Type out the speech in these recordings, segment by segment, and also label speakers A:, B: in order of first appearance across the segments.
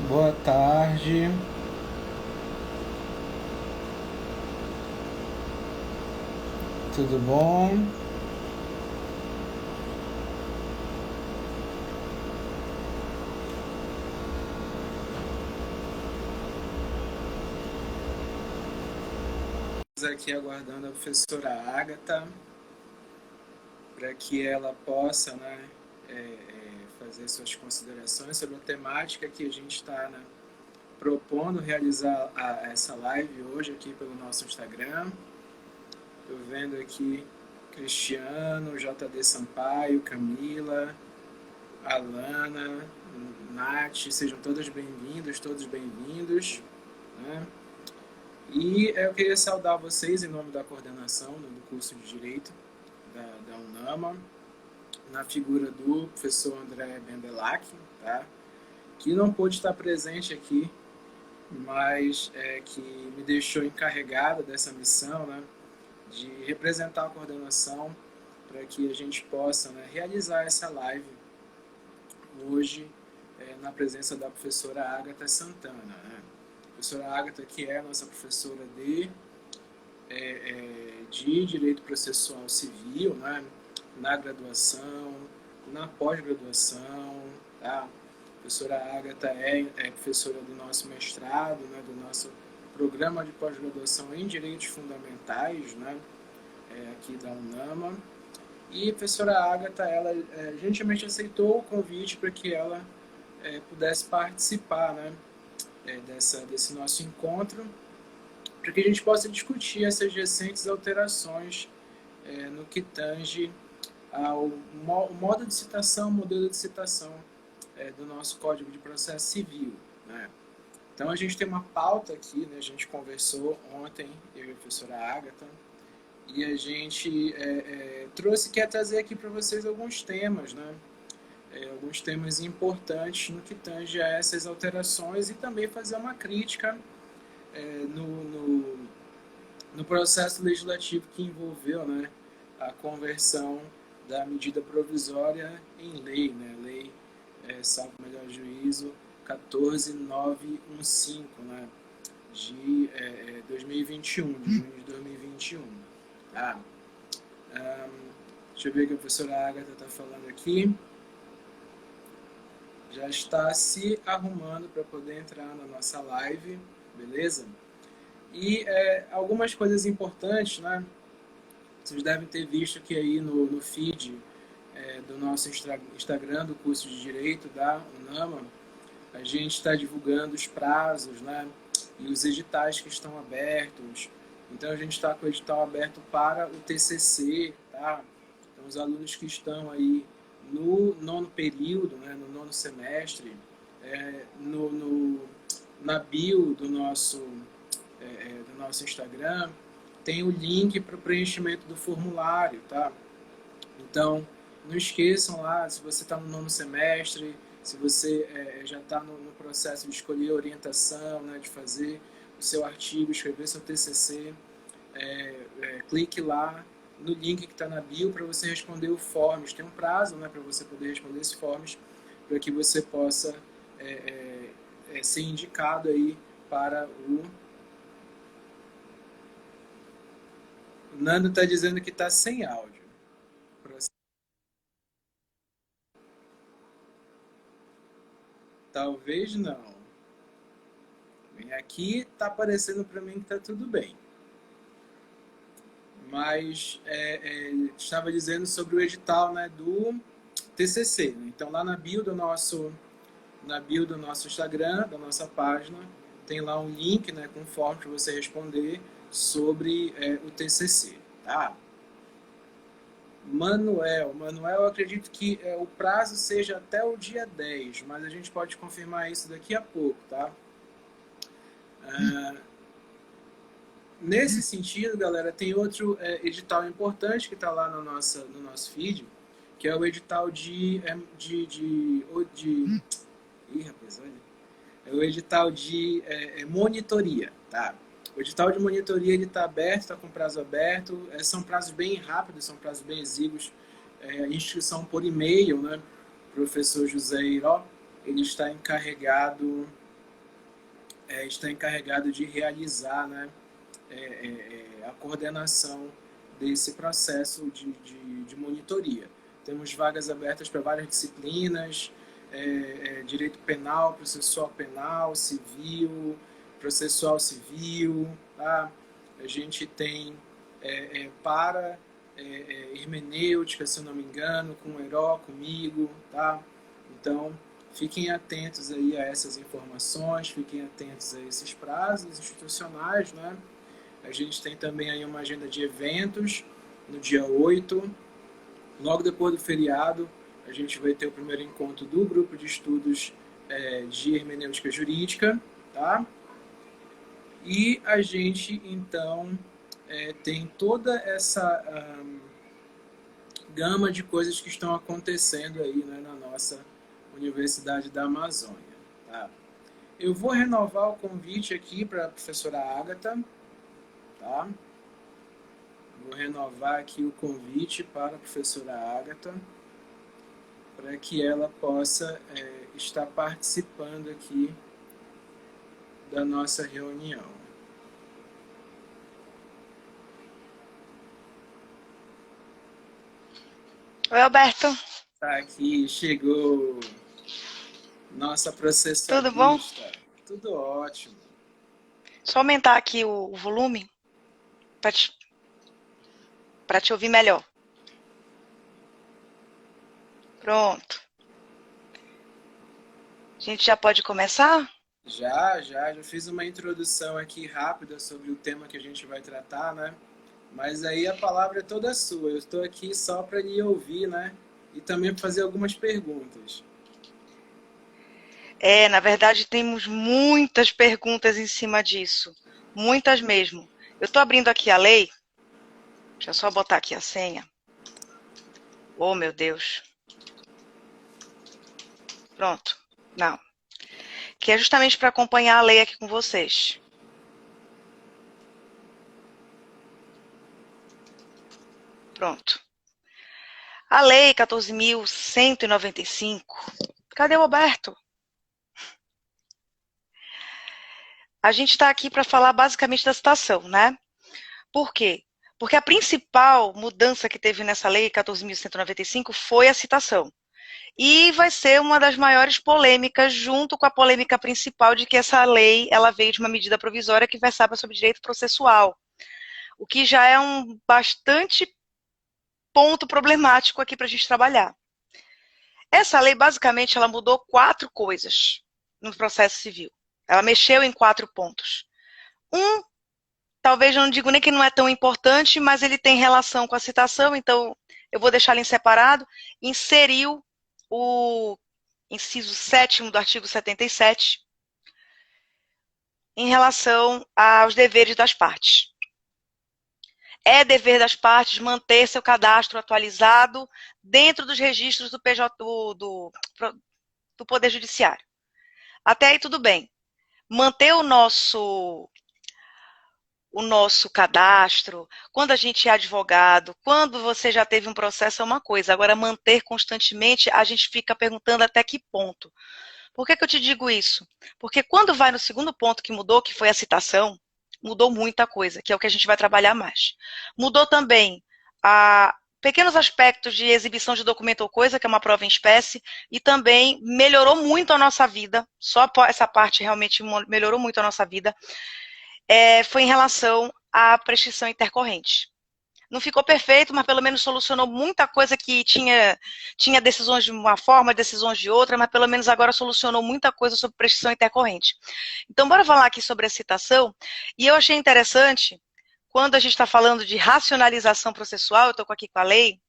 A: Boa tarde, tudo bom? Estamos aqui aguardando a professora Agatha para que ela possa, fazer suas considerações sobre a temática que a gente está, propondo realizar essa live hoje aqui pelo nosso Instagram. Estou vendo aqui Cristiano, JD Sampaio, Camila, Alana, Nath, sejam todos bem-vindos, né? E eu queria saudar vocês em nome da coordenação do curso de Direito da UNAMA, na figura do professor André Bendelac, tá? Que não pôde estar presente aqui, mas que me deixou encarregado dessa missão, né, de representar a coordenação para que a gente possa, né, realizar essa live hoje na presença da professora Agatha Santana, né? A professora Agatha, que é a nossa professora de Direito Processual Civil, né, na graduação, na pós-graduação, tá? A professora Agatha é professora do nosso mestrado, né, do nosso programa de pós-graduação em Direitos Fundamentais, né, aqui da UNAMA. E a professora Agatha, ela gentilmente aceitou o convite para que ela pudesse participar, né, desse nosso encontro, para que a gente possa discutir essas recentes alterações no que tange ao modo de citação, modelo de citação do nosso Código de Processo Civil, né? Então, a gente tem uma pauta aqui, né? A gente conversou ontem, eu e a professora Agatha, e a gente quer trazer aqui para vocês alguns temas, né? Alguns temas importantes no que tange a essas alterações e também fazer uma crítica no processo legislativo que envolveu, né, a conversão da medida provisória em lei, né, lei, salvo melhor juízo, 14915, né, de 2021, de junho de 2021. Tá? Deixa eu ver o que a professora Agatha está falando aqui. Já está se arrumando para poder entrar na nossa live, beleza? E algumas coisas importantes, né? Vocês devem ter visto que aí no feed do nosso Instagram do curso de Direito da UNAMA, a gente está divulgando os prazos, né? E os editais que estão abertos. Então a gente está com o edital aberto para o TCC, tá? Então os alunos que estão aí no nono período, né, no nono semestre, na bio do nosso Instagram, tem o link para o preenchimento do formulário, tá? Então, não esqueçam lá, se você está no nono semestre, se você já está no processo de escolher orientação, né, de fazer o seu artigo, escrever seu TCC, clique lá no link que está na bio para você responder o forms. Tem um prazo, né, para você poder responder esse forms, para que você possa ser indicado aí para o... O Nando está dizendo que está sem áudio. Talvez não. Aqui está aparecendo para mim que está tudo bem. Mas estava dizendo sobre o edital, né, do TCC. Então, lá na bio do nosso Instagram, da nossa página, tem lá um link, né, com forma para você responder sobre o TCC. Tá? Manuel, eu acredito que o prazo seja até o dia 10, mas a gente pode confirmar isso daqui a pouco, tá? Nesse sentido, galera, tem outro edital importante que está lá no nosso feed, que é o edital ih, rapaz, olha. É o edital de monitoria, tá? O edital de monitoria ele está aberto, está com prazo aberto, são prazos bem rápidos, são prazos bem exíguos, inscrição por e-mail, né? O professor José Iró, ele está encarregado está encarregado de realizar, né, a coordenação desse processo de monitoria. Temos vagas abertas para várias disciplinas, direito penal, processual civil, tá? A gente tem para hermenêutica, se eu não me engano, com o Heró, comigo, tá? Então, fiquem atentos aí a essas informações, fiquem atentos a esses prazos institucionais, né? A gente tem também aí uma agenda de eventos no dia 8, logo depois do feriado, a gente vai ter o primeiro encontro do grupo de estudos de hermenêutica jurídica, tá? E a gente, então, tem toda essa gama de coisas que estão acontecendo aí, né, na nossa Universidade da Amazônia. Tá? Eu vou renovar o convite aqui para a professora Ágata. Tá? Vou renovar aqui o convite para a professora Ágata, para que ela possa estar participando aqui da nossa reunião.
B: Oi, Alberto.
A: Tá aqui, chegou nossa processadista.
B: Tudo bom?
A: Tudo ótimo.
B: Só aumentar aqui o volume para te ouvir melhor. Pronto. A gente já pode começar?
A: Já fiz uma introdução aqui rápida sobre o tema que a gente vai tratar, né? Mas aí a palavra é toda sua. Eu estou aqui só para lhe ouvir, né? E também para fazer algumas perguntas.
B: Na verdade, temos muitas perguntas em cima disso. Muitas mesmo. Eu estou abrindo aqui a lei. Deixa eu só botar aqui a senha. Oh, meu Deus. Pronto. Não. Que é justamente para acompanhar a lei aqui com vocês. Pronto. A lei 14.195. Cadê o Alberto? A gente está aqui para falar basicamente da citação, né? Por quê? Porque a principal mudança que teve nessa lei 14.195 foi a citação. E vai ser uma das maiores polêmicas, junto com a polêmica principal de que essa lei ela veio de uma medida provisória que versava sobre direito processual. O que já é um bastante ponto problemático aqui para a gente trabalhar. Essa lei, basicamente, ela mudou 4 coisas no processo civil. Ela mexeu em 4 pontos. Talvez eu não digo nem que não é tão importante, mas ele tem relação com a citação, então eu vou deixar ele em separado. Inseriu o inciso 7º do artigo 77 em relação aos deveres das partes. É dever das partes manter seu cadastro atualizado dentro dos registros do Poder Judiciário. Até aí tudo bem. Manter o nosso cadastro, quando a gente é advogado, quando você já teve um processo é uma coisa, agora manter constantemente, a gente fica perguntando até que ponto. Por que eu te digo isso? Porque quando vai no segundo ponto que mudou, que foi a citação, mudou muita coisa, que é o que a gente vai trabalhar mais. Mudou também pequenos aspectos de exibição de documento ou coisa, que é uma prova em espécie, e também melhorou muito a nossa vida, só essa parte realmente melhorou muito a nossa vida, foi em relação à prescrição intercorrente. Não ficou perfeito, mas pelo menos solucionou muita coisa que tinha decisões de uma forma, decisões de outra, mas pelo menos agora solucionou muita coisa sobre prescrição intercorrente. Então, bora falar aqui sobre a citação. E eu achei interessante, quando a gente está falando de racionalização processual, eu estou aqui com a lei,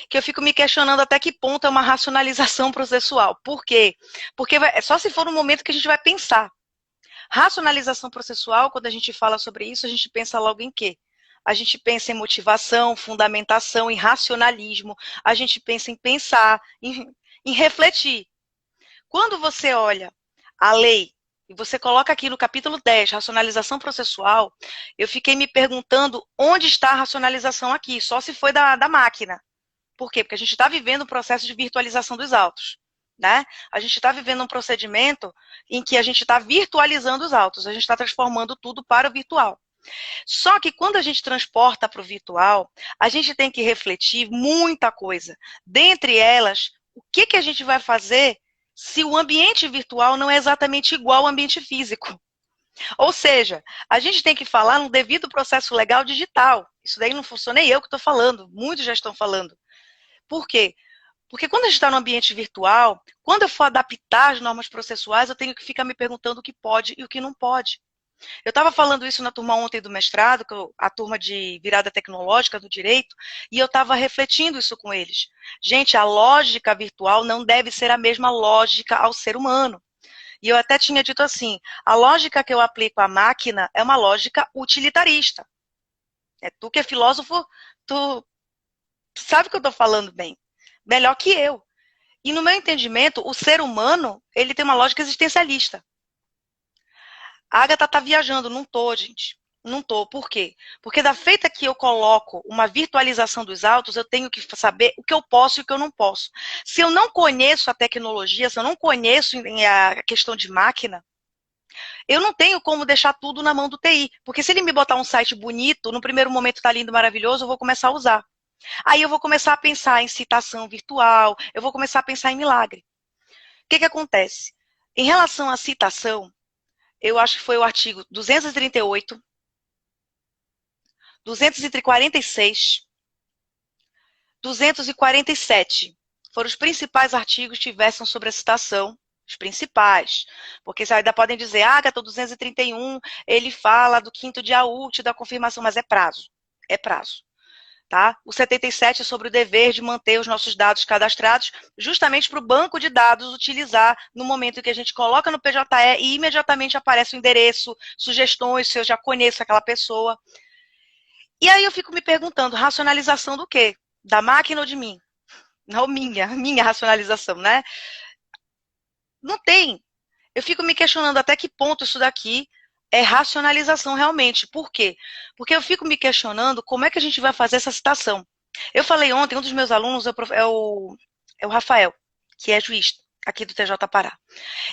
B: que eu fico me questionando até que ponto é uma racionalização processual. Por quê? Porque é só se for no momento que a gente vai pensar. Racionalização processual, quando a gente fala sobre isso, a gente pensa logo em quê? A gente pensa em motivação, fundamentação, em racionalismo, a gente pensa em pensar, em refletir. Quando você olha a lei e você coloca aqui no capítulo 10, racionalização processual, eu fiquei me perguntando onde está a racionalização aqui, só se foi da máquina. Por quê? Porque a gente está vivendo um processo de virtualização dos autos. né? A gente está vivendo um procedimento em que a gente está virtualizando os autos, a gente está transformando tudo para o virtual. Só que quando a gente transporta para o virtual, a gente tem que refletir muita coisa. Dentre elas, o que, que a gente vai fazer se o ambiente virtual não é exatamente igual ao ambiente físico? Ou seja, a gente tem que falar no devido processo legal digital. Isso daí não funciona, nem eu que estou falando, muitos já estão falando. Por quê? Porque quando a gente está no ambiente virtual, quando eu for adaptar as normas processuais, eu tenho que ficar me perguntando o que pode e o que não pode. Eu estava falando isso na turma ontem do mestrado, a turma de virada tecnológica do direito, e eu estava refletindo isso com eles. Gente, a lógica virtual não deve ser a mesma lógica ao ser humano. E eu até tinha dito assim, a lógica que eu aplico à máquina é uma lógica utilitarista. É tu que é filósofo, tu sabe o que eu estou falando bem. Melhor que eu. E no meu entendimento, o ser humano, ele tem uma lógica existencialista. A Agatha está viajando, não tô, gente. Não tô. Por quê? Porque da feita que eu coloco uma virtualização dos autos, eu tenho que saber o que eu posso e o que eu não posso. Se eu não conheço a tecnologia, se eu não conheço a questão de máquina, eu não tenho como deixar tudo na mão do TI. Porque se ele me botar um site bonito, no primeiro momento está lindo, maravilhoso, eu vou começar a usar. Aí eu vou começar a pensar em citação virtual, eu vou começar a pensar em milagre. O que acontece? Em relação à citação, eu acho que foi o artigo 238, 246, 247. Foram os principais artigos que versam sobre a citação, os principais. Porque ainda podem dizer, Agatha, 231, ele fala do quinto dia útil da confirmação, mas é prazo. É prazo. Tá? O 77 é sobre o dever de manter os nossos dados cadastrados, justamente para o banco de dados utilizar no momento em que a gente coloca no PJE e imediatamente aparece o endereço, sugestões, se eu já conheço aquela pessoa. E aí eu fico me perguntando, racionalização do quê? Da máquina ou de mim? Não minha racionalização, né? Não tem. Eu fico me questionando até que ponto isso daqui é racionalização realmente. Por quê? Porque eu fico me questionando como é que a gente vai fazer essa citação. Eu falei ontem, um dos meus alunos é o Rafael, que é juiz aqui do TJ Pará.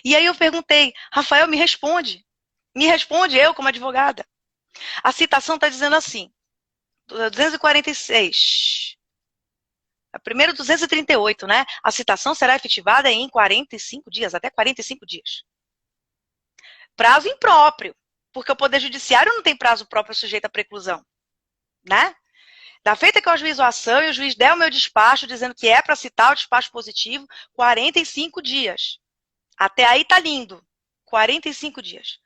B: E aí eu perguntei, Rafael, me responde eu como advogada. A citação está dizendo assim, 246, primeiro 238, né? A citação será efetivada em 45 dias, até 45 dias. Prazo impróprio, porque o Poder Judiciário não tem prazo próprio sujeito à preclusão, né? Da feita que eu ajuizo a ação e o juiz der o meu despacho dizendo que é para citar o despacho positivo, 45 dias. Até aí tá lindo. 45 dias.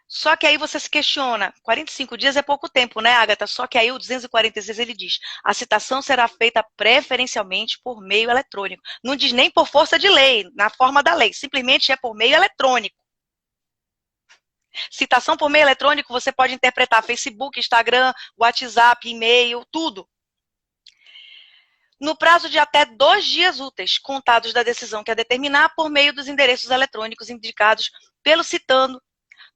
B: Só que aí você se questiona, 45 dias é pouco tempo, né, Agatha? Só que aí o 246 ele diz, a citação será feita preferencialmente por meio eletrônico. Não diz nem por força de lei, na forma da lei, simplesmente é por meio eletrônico. Citação por meio eletrônico, você pode interpretar Facebook, Instagram, WhatsApp, e-mail, tudo. No prazo de até 2 dias úteis, contados da decisão que a determinar por meio dos endereços eletrônicos indicados pelo citando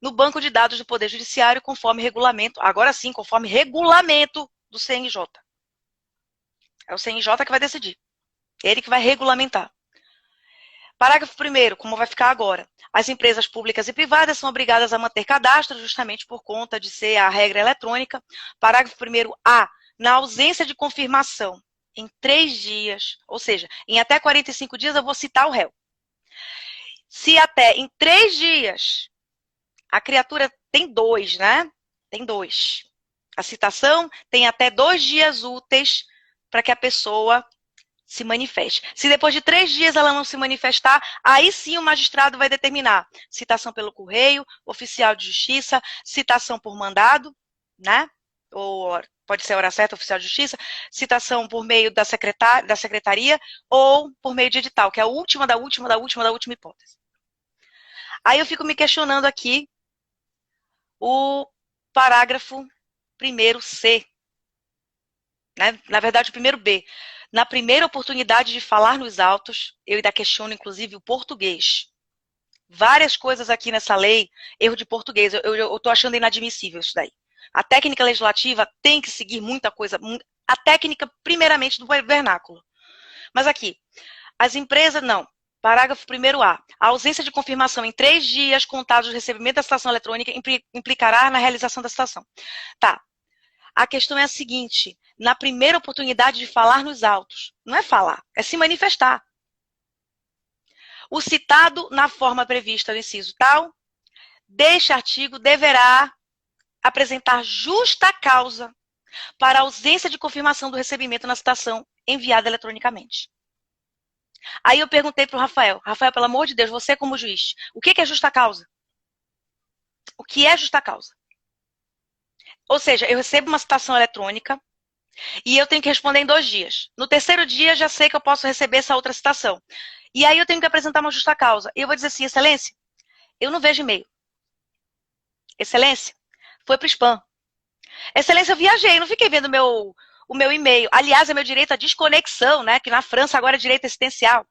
B: no banco de dados do Poder Judiciário, conforme regulamento, agora sim, conforme regulamento do CNJ. É o CNJ que vai decidir. Ele que vai regulamentar. Parágrafo 1º, como vai ficar agora. As empresas públicas e privadas são obrigadas a manter cadastro justamente por conta de ser a regra eletrônica. Parágrafo 1º, A. Na ausência de confirmação, em 3 dias, ou seja, em até 45 dias eu vou citar o réu. Se até em 3 dias, a criatura tem 2, né? Tem 2. A citação tem até 2 dias úteis para que a pessoa se manifeste. Se depois de 3 dias ela não se manifestar, aí sim o magistrado vai determinar citação pelo correio, oficial de justiça, citação por mandado, né? Ou pode ser hora certa, oficial de justiça, citação por meio da secretaria ou por meio de edital, que é a última da última hipótese. Aí eu fico me questionando aqui o parágrafo 1º C, né? Na verdade, o 1º B. Na primeira oportunidade de falar nos autos, eu ainda questiono, inclusive, o português. Várias coisas aqui nessa lei, erro de português, eu estou achando inadmissível isso daí. A técnica legislativa tem que seguir muita coisa, a técnica, primeiramente, do vernáculo. Mas aqui, as empresas, não. Parágrafo 1º-A. A ausência de confirmação em 3 dias contados do recebimento da citação eletrônica implicará na realização da citação. Tá. A questão é a seguinte, na primeira oportunidade de falar nos autos, não é falar, é se manifestar. O citado na forma prevista no inciso tal, deste artigo deverá apresentar justa causa para a ausência de confirmação do recebimento na citação enviada eletronicamente. Aí eu perguntei para o Rafael, pelo amor de Deus, você como juiz, o que é justa causa? O que é justa causa? Ou seja, eu recebo uma citação eletrônica e eu tenho que responder em 2 dias. No 3º dia, já sei que eu posso receber essa outra citação. E aí eu tenho que apresentar uma justa causa. E eu vou dizer assim, excelência, eu não vejo e-mail. Excelência, foi para o spam. Excelência, eu viajei, não fiquei vendo o meu e-mail. Aliás, é meu direito à desconexão, né? Que na França agora é direito existencial.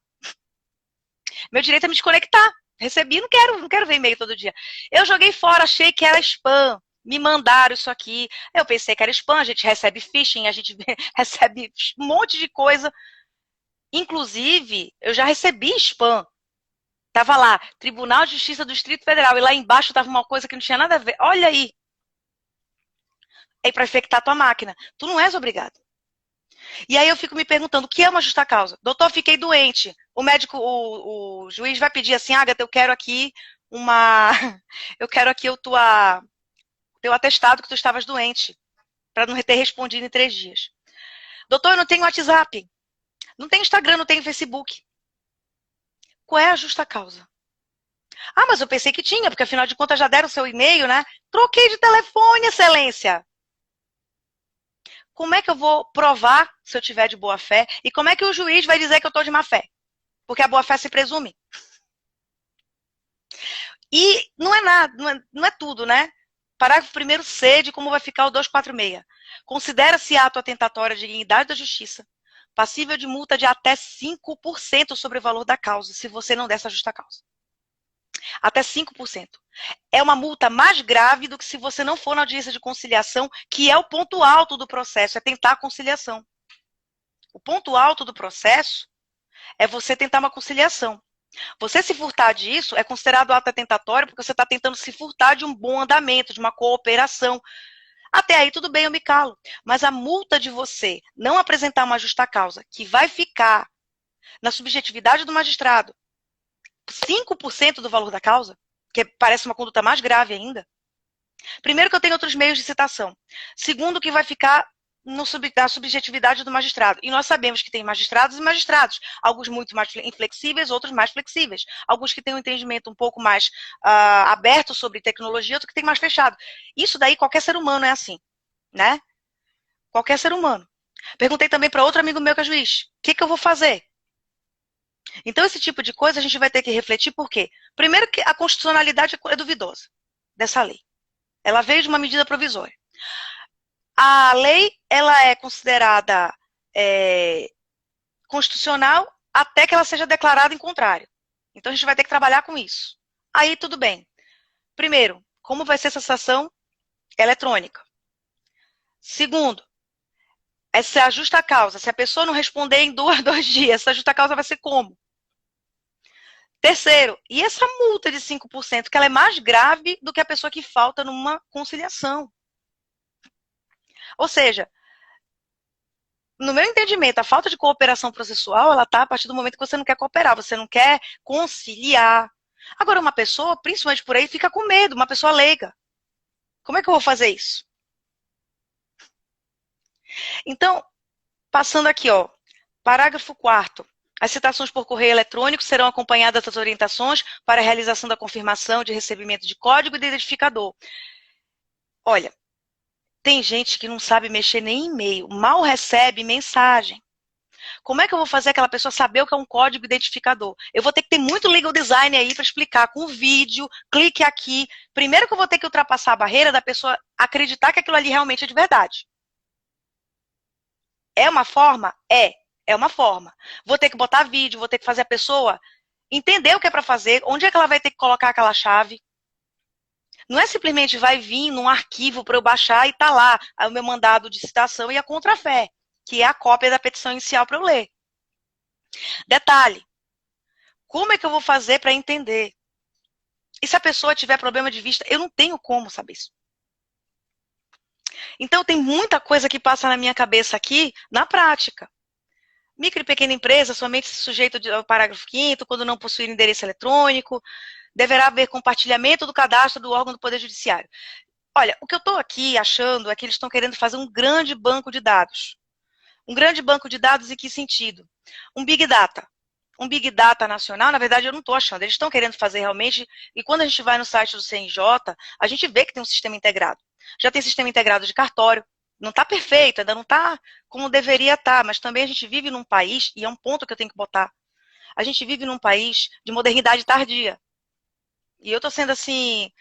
B: Meu direito é me desconectar. Recebi, não quero ver e-mail todo dia. Eu joguei fora, achei que era spam. Me mandaram isso aqui. Eu pensei que era spam, a gente recebe phishing, a gente recebe um monte de coisa. Inclusive, eu já recebi spam. Tava lá, Tribunal de Justiça do Distrito Federal, e lá embaixo tava uma coisa que não tinha nada a ver. Olha aí. É para infectar tua máquina. Tu não és obrigado. E aí eu fico me perguntando, o que é uma justa causa? Doutor, fiquei doente. O médico, o juiz vai pedir assim, Agatha, eu quero aqui o teu atestado que tu estavas doente, para não ter respondido em 3 dias. Doutor, eu não tenho WhatsApp, não tenho Instagram, não tenho Facebook. Qual é a justa causa? Ah, mas eu pensei que tinha, porque afinal de contas já deram o seu e-mail, né? Troquei de telefone, excelência. Como é que eu vou provar se eu tiver de boa fé? E como é que o juiz vai dizer que eu estou de má fé? Porque a boa fé se presume. E não é nada, não é tudo, né? Parágrafo 1º-C de como vai ficar o 246. Considera-se ato atentatório à dignidade da justiça, passível de multa de até 5% sobre o valor da causa, se você não der essa justa causa. Até 5%. É uma multa mais grave do que se você não for na audiência de conciliação, que é o ponto alto do processo, é tentar a conciliação. O ponto alto do processo é você tentar uma conciliação. Você se furtar disso é considerado ato atentatório porque você está tentando se furtar de um bom andamento, de uma cooperação. Até aí tudo bem, eu me calo. Mas a multa de você não apresentar uma justa causa, que vai ficar na subjetividade do magistrado, 5% do valor da causa, que parece uma conduta mais grave ainda. Primeiro que eu tenho outros meios de citação. Segundo que vai ficar na subjetividade do magistrado. E nós sabemos que tem magistrados e magistrados. Alguns muito mais inflexíveis, outros mais flexíveis. Alguns que têm um entendimento um pouco mais aberto sobre tecnologia, outros que têm mais fechado. Isso daí qualquer ser humano é assim, né? Qualquer ser humano. Perguntei também para outro amigo meu que é juiz. O que eu vou fazer? Então, esse tipo de coisa a gente vai ter que refletir por quê? Primeiro que a constitucionalidade é duvidosa dessa lei. Ela veio de uma medida provisória. A lei, ela é considerada constitucional até que ela seja declarada em contrário. Então, a gente vai ter que trabalhar com isso. Aí, tudo bem. Primeiro, como vai ser essa citação eletrônica? Segundo, essa é a justa causa. Se a pessoa não responder em 2 dias, essa justa causa vai ser como? Terceiro, e essa multa de 5%, que ela é mais grave do que a pessoa que falta numa conciliação. Ou seja, no meu entendimento, a falta de cooperação processual, ela está a partir do momento que você não quer cooperar, você não quer conciliar. Agora, uma pessoa, principalmente por aí, fica com medo, uma pessoa leiga. Como é que eu vou fazer isso? Então, passando aqui, ó, parágrafo 4º. As citações por correio eletrônico serão acompanhadas das orientações para a realização da confirmação de recebimento de código e de identificador. Olha, tem gente que não sabe mexer nem em e-mail, mal recebe mensagem. Como é que eu vou fazer aquela pessoa saber o que é um código identificador? Eu vou ter que ter muito legal design aí para explicar com vídeo, clique aqui. Primeiro que eu vou ter que ultrapassar a barreira da pessoa acreditar que aquilo ali realmente é de verdade. É uma forma? É uma forma. Vou ter que botar vídeo, vou ter que fazer a pessoa entender o que é para fazer, onde é que ela vai ter que colocar aquela chave. Não é simplesmente vai vir num arquivo para eu baixar e tá lá o meu mandado de citação e a contrafé, que é a cópia da petição inicial para eu ler. Detalhe, Como é que eu vou fazer para entender? E se a pessoa tiver problema de vista, eu não tenho como saber isso. Então, tem muita coisa que passa na minha cabeça aqui, na prática. Micro e pequena empresa, somente sujeito ao parágrafo 5º, quando não possuir endereço eletrônico, deverá haver compartilhamento do cadastro do órgão do Poder Judiciário. Olha, o que eu estou aqui achando é que eles estão querendo fazer um grande banco de dados. Um grande banco de dados em que sentido? Um Big Data. Um Big Data nacional, na verdade, eu não estou achando. Eles estão querendo fazer realmente, e quando a gente vai no site do CNJ, a gente vê que tem um sistema integrado. Já tem sistema integrado de cartório. Não está perfeito, ainda não está como deveria estar, mas também a gente vive num país, e é um ponto que eu tenho que botar, a gente vive num país de modernidade tardia. E eu estou sendo assim,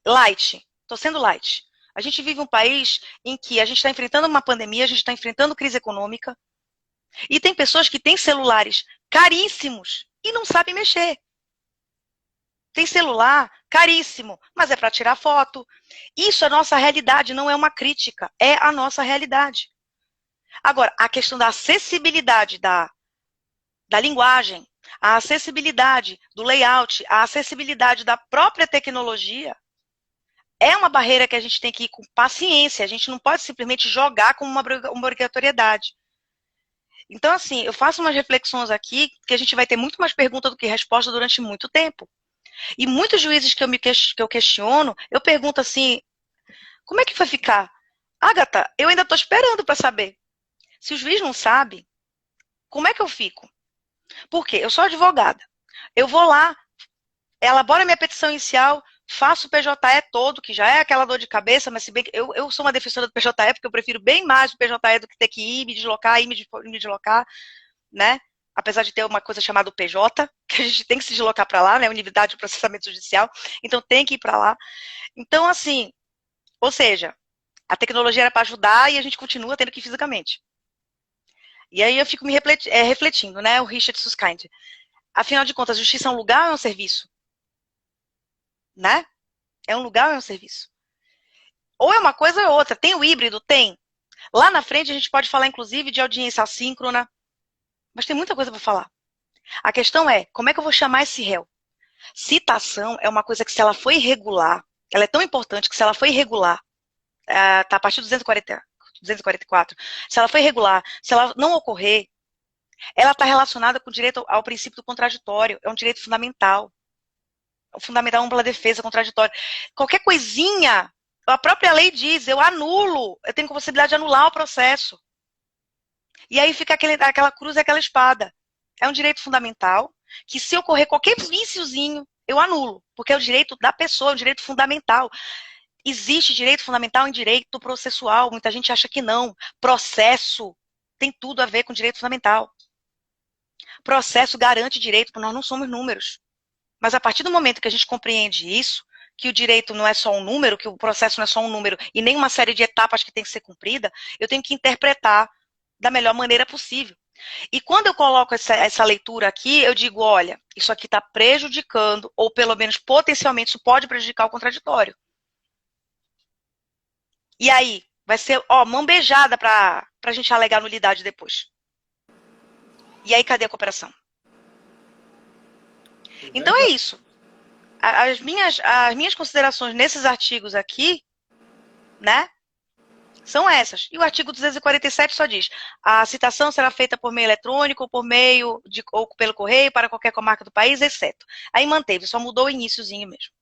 B: light. Estou sendo light. A gente vive um país em que a gente está enfrentando uma pandemia, a gente está enfrentando crise econômica, e tem pessoas que têm celulares caríssimos e não sabem mexer. Tem celular caríssimo, mas é para tirar foto. Isso é nossa realidade, não é uma crítica, é a nossa realidade. Agora, a questão da acessibilidade da linguagem, a acessibilidade do layout, a acessibilidade da própria tecnologia, é uma barreira que a gente tem que ir com paciência, a gente não pode simplesmente jogar como uma obrigatoriedade. Então, assim, eu faço umas reflexões aqui, que a gente vai ter muito mais pergunta do que resposta durante muito tempo. E muitos juízes que eu questiono, eu pergunto assim, como é que vai ficar? Agatha, eu ainda estou esperando para saber. Se o juiz não sabe, como é que eu fico? Por quê? Eu sou advogada. Eu vou lá, elaboro minha petição inicial, faço o PJE todo, que já é aquela dor de cabeça, mas se bem que eu sou uma defensora do PJE, porque eu prefiro bem mais o PJE do que ter que ir, me deslocar, né? Apesar de ter uma coisa chamada PJ, que a gente tem que se deslocar para lá, né? Unidade de processamento judicial, então tem que ir para lá. Então, assim, ou seja, a tecnologia era para ajudar e a gente continua tendo que ir fisicamente. E aí eu fico me refletindo, né? O Richard Susskind. Afinal de contas, justiça é um lugar ou é um serviço? Né? É um lugar ou é um serviço? Ou é uma coisa ou é outra. Tem o híbrido? Tem. Lá na frente a gente pode falar, inclusive, de audiência assíncrona, mas tem muita coisa para falar. A questão é, como é que eu vou chamar esse réu? Citação é uma coisa que, se ela for irregular, ela é tão importante que, se ela for irregular, tá a partir do 244, se ela for irregular, se ela não ocorrer, ela está relacionada com o direito ao princípio do contraditório, é um direito fundamental. É um fundamental ampla defesa, contraditório. Qualquer coisinha, a própria lei diz, eu anulo, eu tenho a possibilidade de anular o processo. E aí fica aquela cruz e aquela espada. É um direito fundamental, que, se ocorrer qualquer viciozinho, eu anulo, porque é o direito da pessoa, é um direito fundamental. Existe direito fundamental em direito processual, muita gente acha que não. Processo tem tudo a ver com direito fundamental. Processo garante direito, porque nós não somos números. Mas a partir do momento que a gente compreende isso, que o direito não é só um número, que o processo não é só um número, e nem uma série de etapas que tem que ser cumprida, eu tenho que interpretar da melhor maneira possível. E quando eu coloco essa leitura aqui, eu digo, olha, isso aqui está prejudicando, ou pelo menos potencialmente isso pode prejudicar o contraditório. E aí, vai ser, mão beijada para a gente alegar nulidade depois. E aí, cadê a cooperação? Então é isso. As minhas considerações nesses artigos aqui, né, são essas. E o artigo 247 só diz: a citação será feita por meio eletrônico, ou pelo correio, para qualquer comarca do país, exceto. Aí manteve, só mudou o iniciozinho mesmo.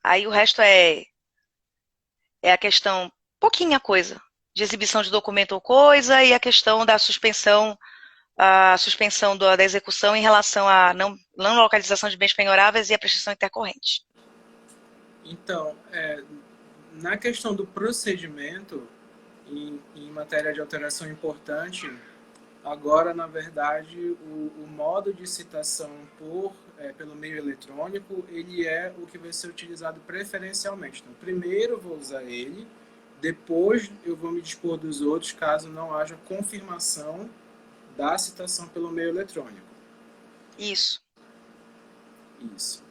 B: Aí o resto é a questão, pouquinha coisa, de exibição de documento ou coisa, e a questão da suspensão, da execução em relação à não localização de bens penhoráveis e a prestação intercorrente.
A: Então, na questão do procedimento, em matéria de alteração importante, agora, na verdade, o modo de citação pelo meio eletrônico, ele é o que vai ser utilizado preferencialmente. Então, primeiro eu vou usar ele, depois eu vou me dispor dos outros, caso não haja confirmação da citação pelo meio eletrônico.
B: Isso.
A: Isso.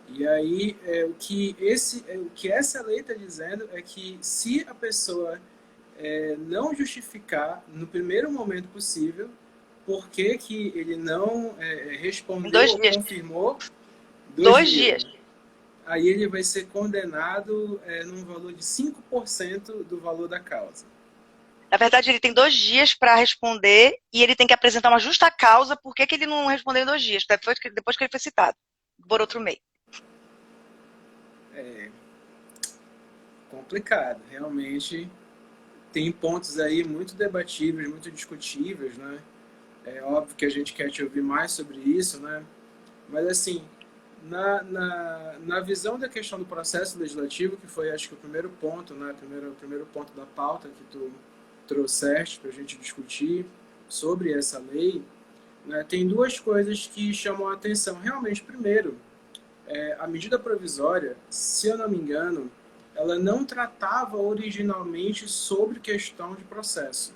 A: E aí, o que essa lei está dizendo é que, se a pessoa não justificar no primeiro momento possível, por que que ele não respondeu
B: 2
A: ou
B: dias.
A: confirmou.
B: 2 dias.
A: Aí ele vai ser condenado num valor de 5% do valor da causa.
B: Na verdade, ele tem 2 dias para responder e ele tem que apresentar uma justa causa por que ele não respondeu em 2 dias, depois que ele foi citado, por outro meio.
A: É complicado, realmente. Tem pontos aí muito debatíveis, muito discutíveis, né? É óbvio que a gente quer te ouvir mais sobre isso, né? Mas, assim, na visão da questão do processo legislativo, que foi, acho que, o primeiro ponto, né? O primeiro ponto da pauta que tu trouxeste para a gente discutir sobre essa lei, né? Tem duas coisas que chamam a atenção. Realmente, primeiro, a medida provisória, se eu não me engano, ela não tratava originalmente sobre questão de processo.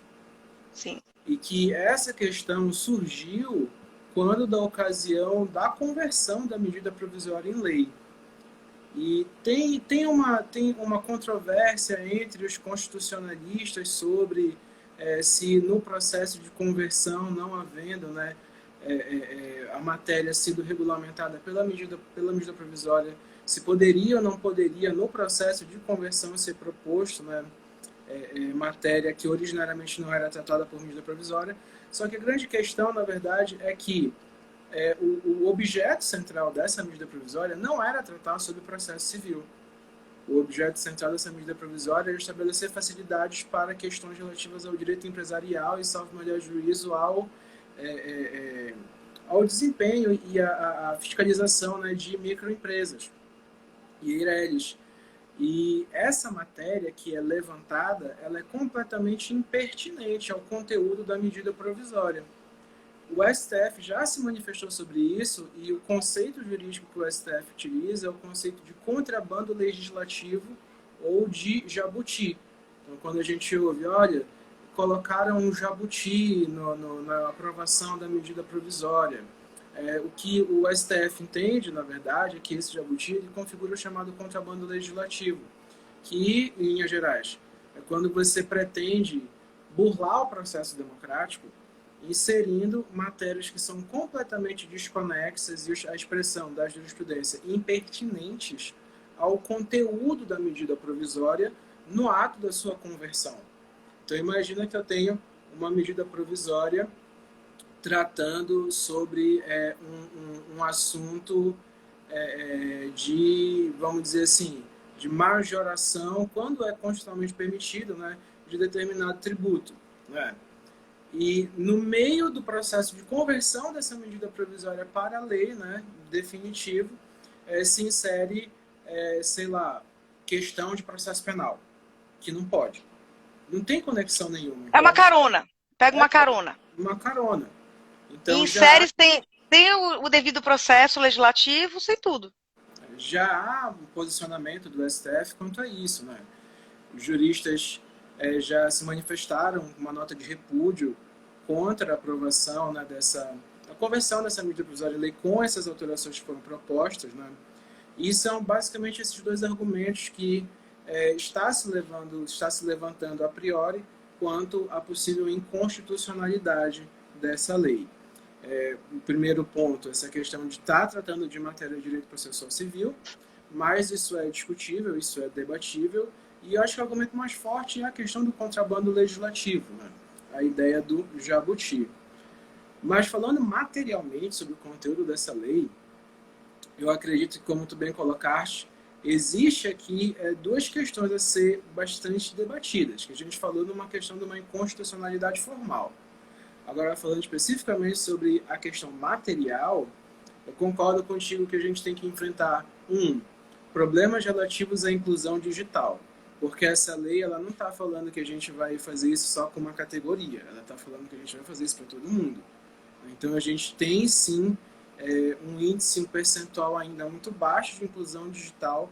B: Sim.
A: E que essa questão surgiu quando da ocasião da conversão da medida provisória em lei. E tem uma controvérsia entre os constitucionalistas sobre se no processo de conversão, não havendo, né, a matéria sido regulamentada pela medida provisória, se poderia ou não poderia, no processo de conversão, ser proposto, né, matéria que originariamente não era tratada por medida provisória. Só que a grande questão, na verdade, é que o objeto central dessa medida provisória não era tratar sobre o processo civil. O objeto central dessa medida provisória era estabelecer facilidades para questões relativas ao direito empresarial e, salvo melhor juízo, ao desempenho e à fiscalização, né, de microempresas e EIRELIs. E essa matéria que é levantada, ela é completamente impertinente ao conteúdo da medida provisória. O STF já se manifestou sobre isso e o conceito jurídico que o STF utiliza é o conceito de contrabando legislativo ou de jabuti. Então, quando a gente ouve, olha, colocaram um jabuti na aprovação da medida provisória. O que o STF entende, na verdade, é que esse jabuti ele configura o chamado contrabando legislativo, que, em linhas gerais, é quando você pretende burlar o processo democrático inserindo matérias que são completamente desconexas e a expressão da jurisprudência impertinentes ao conteúdo da medida provisória no ato da sua conversão. Então, imagina que eu tenho uma medida provisória tratando sobre um assunto de, vamos dizer assim, de majoração, quando é constitucionalmente permitido, né, de determinado tributo, né? E no meio do processo de conversão dessa medida provisória para a lei, né, definitivo, se insere, sei lá, questão de processo penal, que não pode. Não tem conexão nenhuma.
B: Então, é uma carona. Pega uma carona.
A: Uma carona. Então,
B: insere tem o devido processo legislativo, sem tudo.
A: Já há um posicionamento do STF quanto a isso, né? Os juristas já se manifestaram com uma nota de repúdio contra a aprovação, né, a conversão dessa medida provisória de lei com essas alterações que foram propostas, né? E são basicamente esses dois argumentos que está se levantando a priori quanto à possível inconstitucionalidade dessa lei. O primeiro ponto, essa questão de estar tratando de matéria de direito processual civil, mas isso é discutível, isso é debatível, e eu acho que o argumento mais forte é a questão do contrabando legislativo, né? A ideia do jabuti. Mas falando materialmente sobre o conteúdo dessa lei, eu acredito que, como tu bem colocaste, existe aqui duas questões a ser bastante debatidas, que a gente falou numa questão de uma inconstitucionalidade formal. Agora, falando especificamente sobre a questão material, eu concordo contigo que a gente tem que enfrentar, problemas relativos à inclusão digital. Porque essa lei ela não está falando que a gente vai fazer isso só com uma categoria, ela está falando que a gente vai fazer isso para todo mundo. Então, a gente tem, sim, um índice, um percentual ainda muito baixo de inclusão digital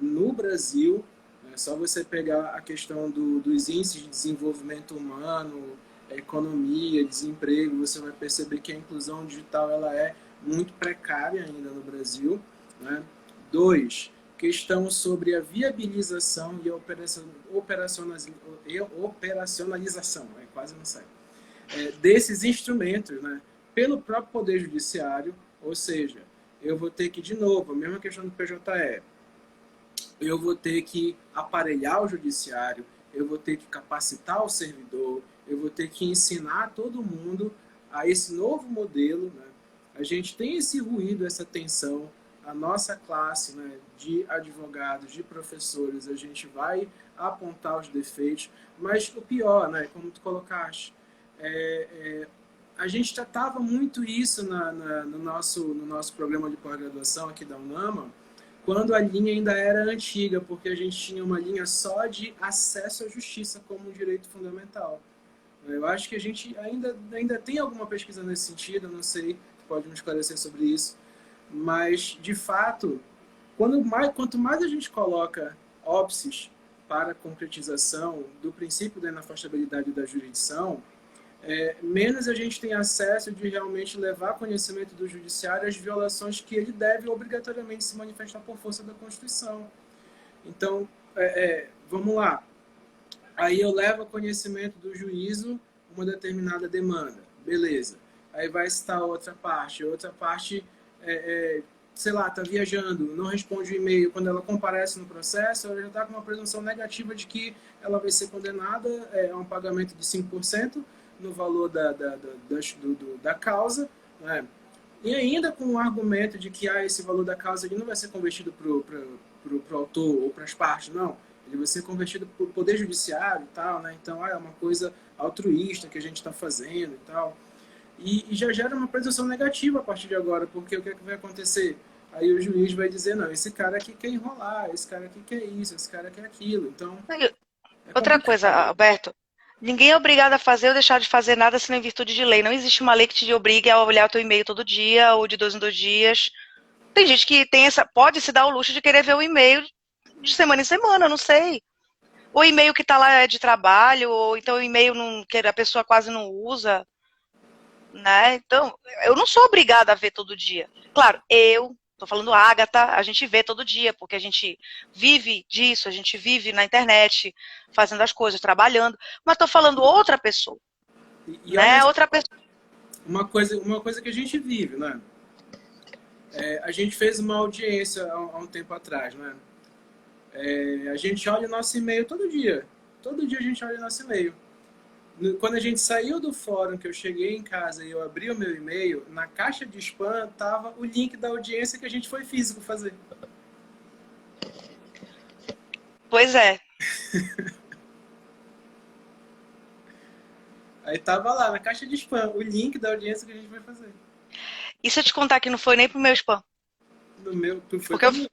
A: no Brasil. É só você pegar a questão dos índices de desenvolvimento humano, economia, desemprego, você vai perceber que a inclusão digital ela é muito precária ainda no Brasil, né? 2, questão sobre a viabilização e a operacionalização, quase não sai, desses instrumentos, né, pelo próprio Poder Judiciário, ou seja, eu vou ter que, de novo, a mesma questão do PJE, eu vou ter que aparelhar o judiciário, eu vou ter que capacitar o servidor, eu vou ter que ensinar todo mundo a esse novo modelo, né? A gente tem esse ruído, essa tensão, a nossa classe, né, de advogados, de professores, a gente vai apontar os defeitos, mas o pior, né, como tu colocaste, a gente tratava muito isso no nosso programa de pós-graduação aqui da UNAMA, quando a linha ainda era antiga, porque a gente tinha uma linha só de acesso à justiça como um direito fundamental. Eu acho que a gente ainda tem alguma pesquisa nesse sentido, eu não sei, pode me esclarecer sobre isso, mas, de fato, quanto mais a gente coloca óbices para a concretização do princípio da inafastabilidade da jurisdição, menos a gente tem acesso de realmente levar conhecimento do judiciário às violações que ele deve obrigatoriamente se manifestar por força da Constituição. Então, vamos lá. Aí eu levo a conhecimento do juízo uma determinada demanda. Beleza. Aí vai citar outra parte. Outra parte, sei lá, está viajando, não responde o e-mail. Quando ela comparece no processo, ela já está com uma presunção negativa de que ela vai ser condenada a um pagamento de 5% no valor da causa, né? E ainda com o argumento de que esse valor da causa ele não vai ser convertido para o autor ou para as partes, não. Ele vai ser convertido para o Poder Judiciário e tal, né? Então, é uma coisa altruísta que a gente está fazendo e tal. E já gera uma presunção negativa a partir de agora, porque o que é que vai acontecer? Aí o juiz vai dizer, não, esse cara aqui quer enrolar, esse cara aqui quer isso, esse cara quer aquilo. Então,
B: outra coisa, Alberto, ninguém é obrigado a fazer ou deixar de fazer nada senão em virtude de lei. Não existe uma lei que te obrigue a olhar o teu e-mail todo dia ou de 2 em 2 dias. Tem gente que pode se dar o luxo de querer ver o e-mail de semana em semana, não sei. O e-mail que está lá é de trabalho, ou então o e-mail que a pessoa quase não usa, né? Então, eu não sou obrigada a ver todo dia. Claro, tô falando Agatha, a gente vê todo dia, porque a gente vive disso, a gente vive na internet, fazendo as coisas, trabalhando, mas tô falando outra pessoa, né? Outra pessoa.
A: Uma coisa que a gente vive, né? A gente fez uma audiência há um tempo atrás, né? A gente olha o nosso e-mail todo dia. Todo dia a gente olha o nosso e-mail. Quando a gente saiu do fórum, que eu cheguei em casa e eu abri o meu e-mail, na caixa de spam tava o link da audiência que a gente foi físico fazer.
B: Pois é.
A: Aí tava lá, na caixa de spam, o link da audiência que a gente foi fazer.
B: E se eu te contar que não foi nem pro meu spam?
A: No meu, tu foi
B: porque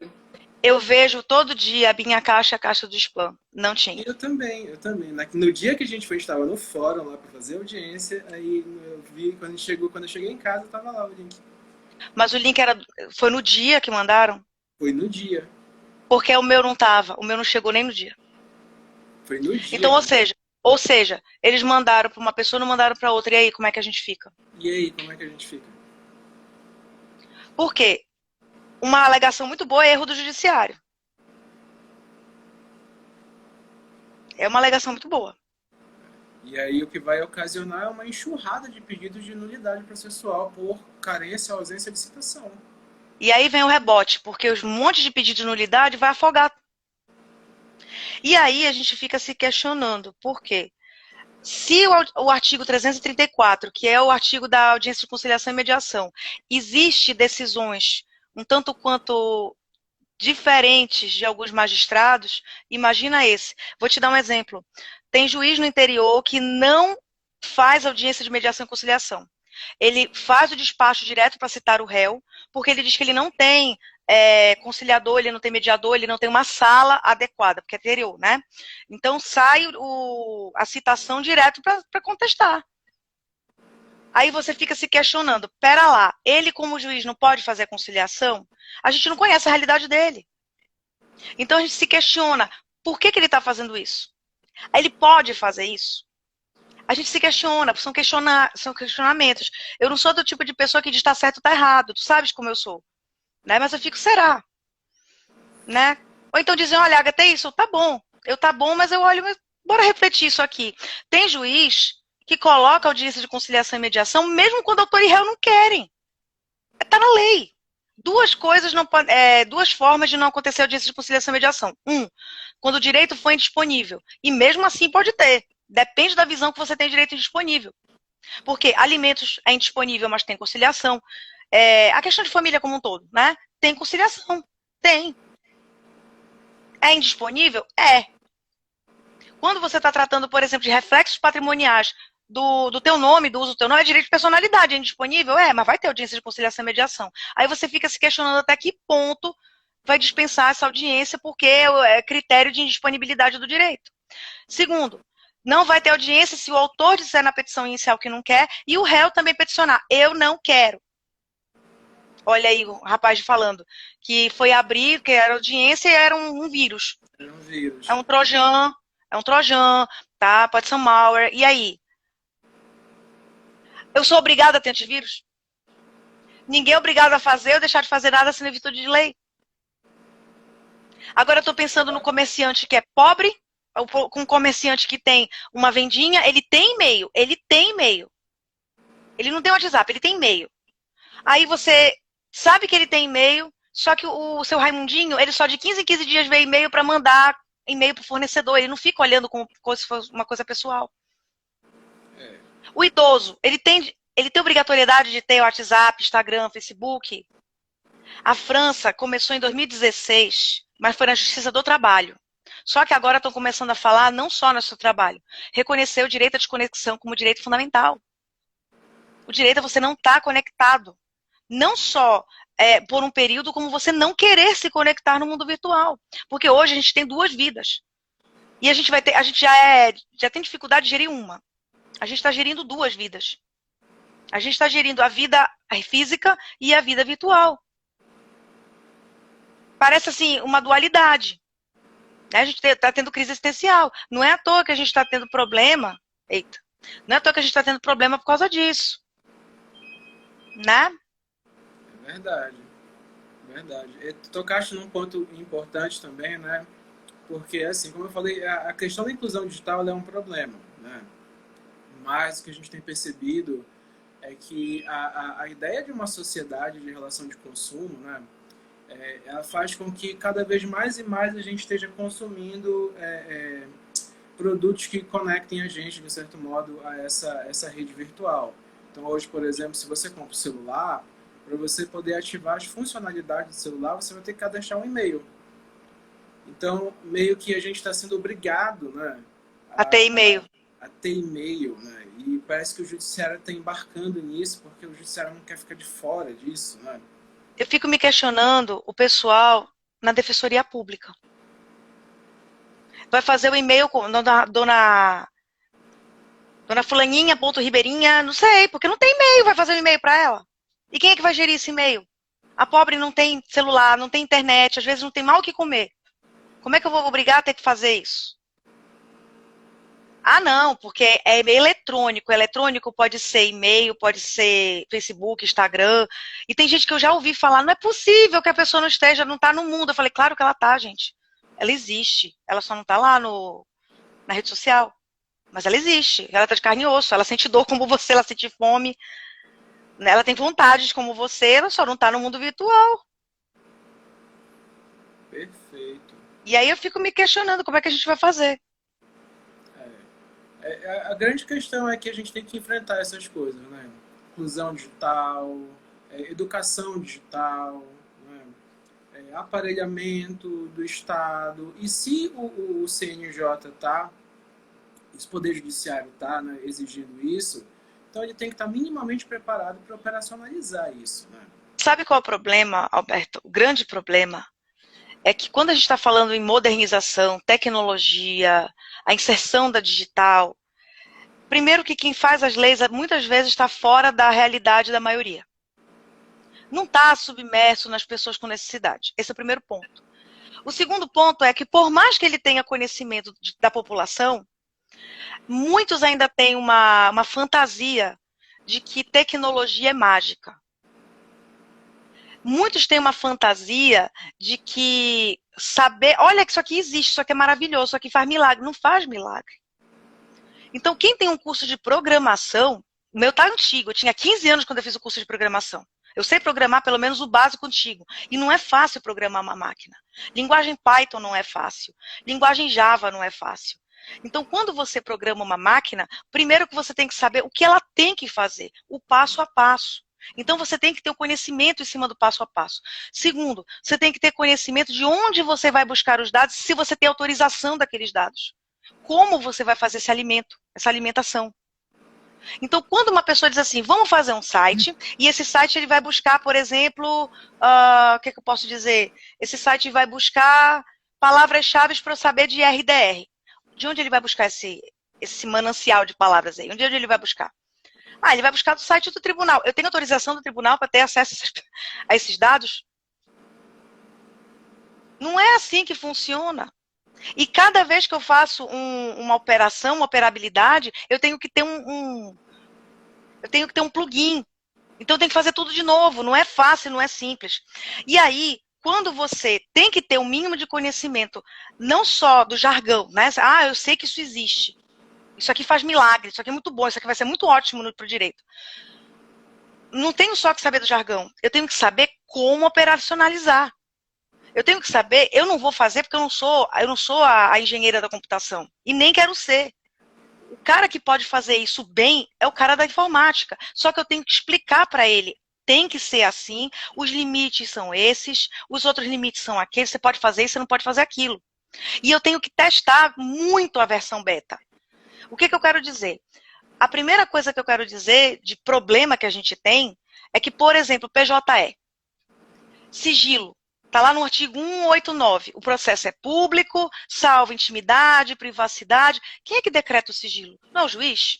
B: eu vejo todo dia a minha caixa, a caixa do spam. Não tinha.
A: Eu também. No dia que a gente foi, estava no fórum lá para fazer audiência, aí eu vi, quando eu cheguei em casa, tava lá o link.
B: Mas o link foi no dia que mandaram?
A: Foi no dia.
B: Porque o meu não tava, o meu não chegou nem no dia.
A: Foi no dia.
B: Então, ou seja, eles mandaram para uma pessoa, não mandaram para outra. E aí, como é que a gente fica?
A: E aí, como é que a gente fica?
B: Por quê? Uma alegação muito boa é erro do judiciário. É uma alegação muito boa.
A: E aí o que vai ocasionar é uma enxurrada de pedidos de nulidade processual por carência ou ausência de citação.
B: E aí vem o rebote, porque os montes de pedido de nulidade vai afogar. E aí a gente fica se questionando, por quê? Se o artigo 334, que é o artigo da audiência de conciliação e mediação, existe decisões um tanto quanto diferentes de alguns magistrados, imagina esse. Vou te dar um exemplo. Tem juiz no interior que não faz audiência de mediação e conciliação. Ele faz o despacho direto para citar o réu, porque ele diz que ele não tem conciliador, ele não tem mediador, ele não tem uma sala adequada, porque é interior, né? Então sai a citação direto para contestar. Aí você fica se questionando, pera lá, ele como juiz não pode fazer a conciliação? A gente não conhece a realidade dele. Então a gente se questiona, por que ele está fazendo isso? Ele pode fazer isso? A gente se questiona, são questionamentos. Eu não sou do tipo de pessoa que diz está certo ou está errado, tu sabes como eu sou. Né? Mas eu fico, será? Né? Ou então dizem, olha, Agatha, isso, tá bom, mas eu olho, bora refletir isso aqui. Tem juiz que coloca audiência de conciliação e mediação, mesmo quando autor e réu não querem. Está na lei. Duas formas de não acontecer audiência de conciliação e mediação. Quando o direito for indisponível. E mesmo assim pode ter. Depende da visão que você tem de direito indisponível. Porque alimentos é indisponível, mas tem conciliação. A questão de família como um todo, né? Tem conciliação. Tem. É indisponível? É. Quando você está tratando, por exemplo, de reflexos patrimoniais do teu nome, do uso do teu nome, é direito de personalidade, é indisponível? Mas vai ter audiência de conciliação e mediação. Aí você fica se questionando até que ponto vai dispensar essa audiência, porque é critério de indisponibilidade do direito. Segundo, não vai ter audiência se o autor disser na petição inicial que não quer e o réu também peticionar, eu não quero. Olha aí o rapaz falando que foi abrir, que era audiência e era um vírus.
A: É um vírus.
B: É um trojan, tá? Pode ser um malware. E aí? Eu sou obrigada a ter antivírus? Ninguém é obrigado a fazer ou deixar de fazer nada sem virtude de lei. Agora eu estou pensando no comerciante que é pobre, com um comerciante que tem uma vendinha, ele tem e-mail. Ele não tem WhatsApp, ele tem e-mail. Aí você sabe que ele tem e-mail, só que o seu Raimundinho, ele só de 15 em 15 dias vê e-mail para mandar e-mail para o fornecedor. Ele não fica olhando como se fosse uma coisa pessoal. O idoso, ele tem obrigatoriedade de ter WhatsApp, Instagram, Facebook? A França começou em 2016, mas foi na Justiça do Trabalho. Só que agora estão começando a falar não só no seu trabalho, reconhecer o direito à desconexão como direito fundamental. O direito a você não estar conectado. Não só por um período, como você não querer se conectar no mundo virtual. Porque hoje a gente tem duas vidas. E a gente já tem dificuldade de gerir uma. A gente está gerindo duas vidas. A gente está gerindo a vida física e a vida virtual. Parece assim uma dualidade. A gente está tendo crise existencial. Não é à toa que a gente está tendo problema. Não é à toa que a gente está tendo problema por causa disso. Né?
A: É verdade. E tu tocaste num ponto importante também, né? Porque, assim, como eu falei, a questão da inclusão digital é um problema, né? Mas o que a gente tem percebido é que a ideia de uma sociedade de relação de consumo, né? Ela faz com que cada vez mais e mais a gente esteja consumindo produtos que conectem a gente, de certo modo, a essa rede virtual. Então, hoje, por exemplo, se você compra o celular, para você poder ativar as funcionalidades do celular, você vai ter que cadastrar um e-mail. Então, meio que a gente está sendo obrigado, né,
B: a ter e-mail.
A: A ter e-mail, né? E parece que o judiciário está embarcando nisso, porque o judiciário não quer ficar de fora disso, né?
B: Eu fico me questionando o pessoal na Defensoria Pública. Vai fazer o e-mail com dona fulaninha, ponto ribeirinha, não sei, porque não tem e-mail, vai fazer o e-mail para ela. E quem é que vai gerir esse e-mail? A pobre não tem celular, não tem internet, às vezes não tem mal o que comer. Como é que eu vou obrigar a ter que fazer isso? Não, porque é eletrônico. Eletrônico pode ser e-mail, pode ser Facebook, Instagram. E tem gente que eu já ouvi falar, não é possível que a pessoa não está no mundo. Eu falei, claro que ela está, gente. Ela existe. Ela só não está lá na rede social. Mas ela existe. Ela está de carne e osso. Ela sente dor como você, ela sente fome. Ela tem vontades como você, ela só não está no mundo virtual.
A: Perfeito.
B: E aí eu fico me questionando como é que a gente vai fazer.
A: A grande questão é que a gente tem que enfrentar essas coisas, né? Inclusão digital, educação digital, né? Aparelhamento do Estado. E se o CNJ está, o Poder Judiciário está, né, exigindo isso, então ele tem que estar minimamente preparado para operacionalizar isso, né?
B: Sabe qual é o problema, Alberto? O grande problema é que quando a gente está falando em modernização, tecnologia, a inserção da digital, primeiro que quem faz as leis muitas vezes está fora da realidade da maioria. Não está submerso nas pessoas com necessidade. Esse é o primeiro ponto. O segundo ponto é que, por mais que ele tenha conhecimento da população, muitos ainda têm uma fantasia de que tecnologia é mágica. Muitos têm uma fantasia de que saber, olha que isso aqui existe, isso aqui é maravilhoso, isso aqui faz milagre. Não faz milagre. Então, quem tem um curso de programação, o meu tá antigo, eu tinha 15 anos quando eu fiz o curso de programação. Eu sei programar pelo menos o básico antigo. E não é fácil programar uma máquina. Linguagem Python não é fácil. Linguagem Java não é fácil. Então, quando você programa uma máquina, primeiro que você tem que saber o que ela tem que fazer, o passo a passo. Então, você tem que ter o conhecimento em cima do passo a passo. Segundo, você tem que ter conhecimento de onde você vai buscar os dados, se você tem autorização daqueles dados. Como você vai fazer esse alimento, essa alimentação. Então, quando uma pessoa diz assim, vamos fazer um site, e esse site ele vai buscar, por exemplo, o que eu posso dizer? Esse site vai buscar palavras-chave para eu saber de RDR. De onde ele vai buscar esse manancial de palavras aí? Onde ele vai buscar? Ele vai buscar do site do tribunal. Eu tenho autorização do tribunal para ter acesso a esses dados? Não é assim que funciona. E cada vez que eu faço uma operação, uma operabilidade, eu tenho que ter um plugin. Então eu tenho que fazer tudo de novo. Não é fácil, não é simples. E aí, quando você tem que ter um mínimo de conhecimento, não só do jargão, né? Eu sei que isso existe. Isso aqui faz milagre, isso aqui é muito bom, isso aqui vai ser muito ótimo para o direito. Não tenho só que saber do jargão, eu tenho que saber como operacionalizar. Eu tenho que saber, eu não vou fazer porque eu não sou a engenheira da computação. E nem quero ser. O cara que pode fazer isso bem é o cara da informática. Só que eu tenho que explicar para ele. Tem que ser assim, os limites são esses, os outros limites são aqueles, você pode fazer isso, você não pode fazer aquilo. E eu tenho que testar muito a versão beta. O que eu quero dizer? A primeira coisa que eu quero dizer de problema que a gente tem é que, por exemplo, PJE, sigilo, está lá no artigo 189, o processo é público, salvo intimidade, privacidade. Quem é que decreta o sigilo? Não é o juiz?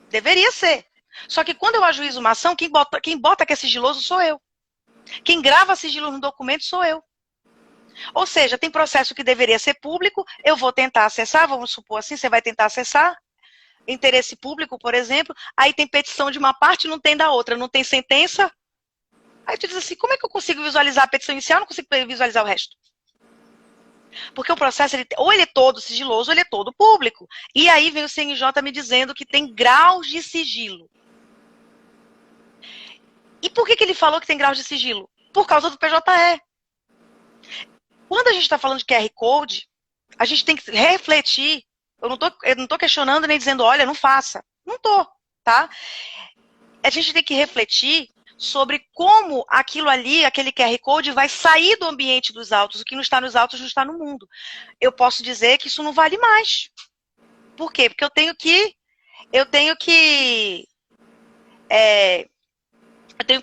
B: Deveria ser. Só que quando eu ajuizo uma ação, quem bota que é sigiloso sou eu. Quem grava sigilo no documento sou eu. Ou seja, tem processo que deveria ser público, eu vou tentar acessar, vamos supor assim, você vai tentar acessar, interesse público, por exemplo, aí tem petição de uma parte, não tem da outra, não tem sentença. Aí tu diz assim, como é que eu consigo visualizar a petição inicial, não consigo visualizar o resto? Porque o processo, ou ele é todo sigiloso, ou ele é todo público. E aí vem o CNJ me dizendo que tem graus de sigilo. E por que ele falou que tem graus de sigilo? Por causa do PJE. Quando a gente está falando de QR Code, a gente tem que refletir. Eu não estou questionando nem dizendo, olha, não faça. Não estou, tá? A gente tem que refletir sobre como aquilo ali, aquele QR Code, vai sair do ambiente dos autos. O que não está nos autos não está no mundo. Eu posso dizer que isso não vale mais. Por quê? Porque eu tenho que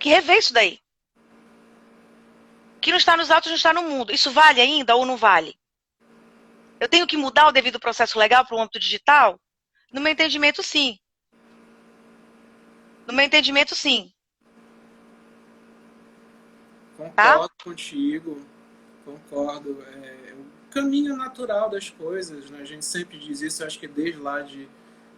B: rever isso daí. O que não está nos autos não está no mundo. Isso vale ainda ou não vale? Eu tenho que mudar o devido processo legal para o âmbito digital? No meu entendimento, sim. No meu entendimento, sim.
A: Concordo contigo, concordo. É o caminho natural das coisas, né? A gente sempre diz isso, acho que desde lá de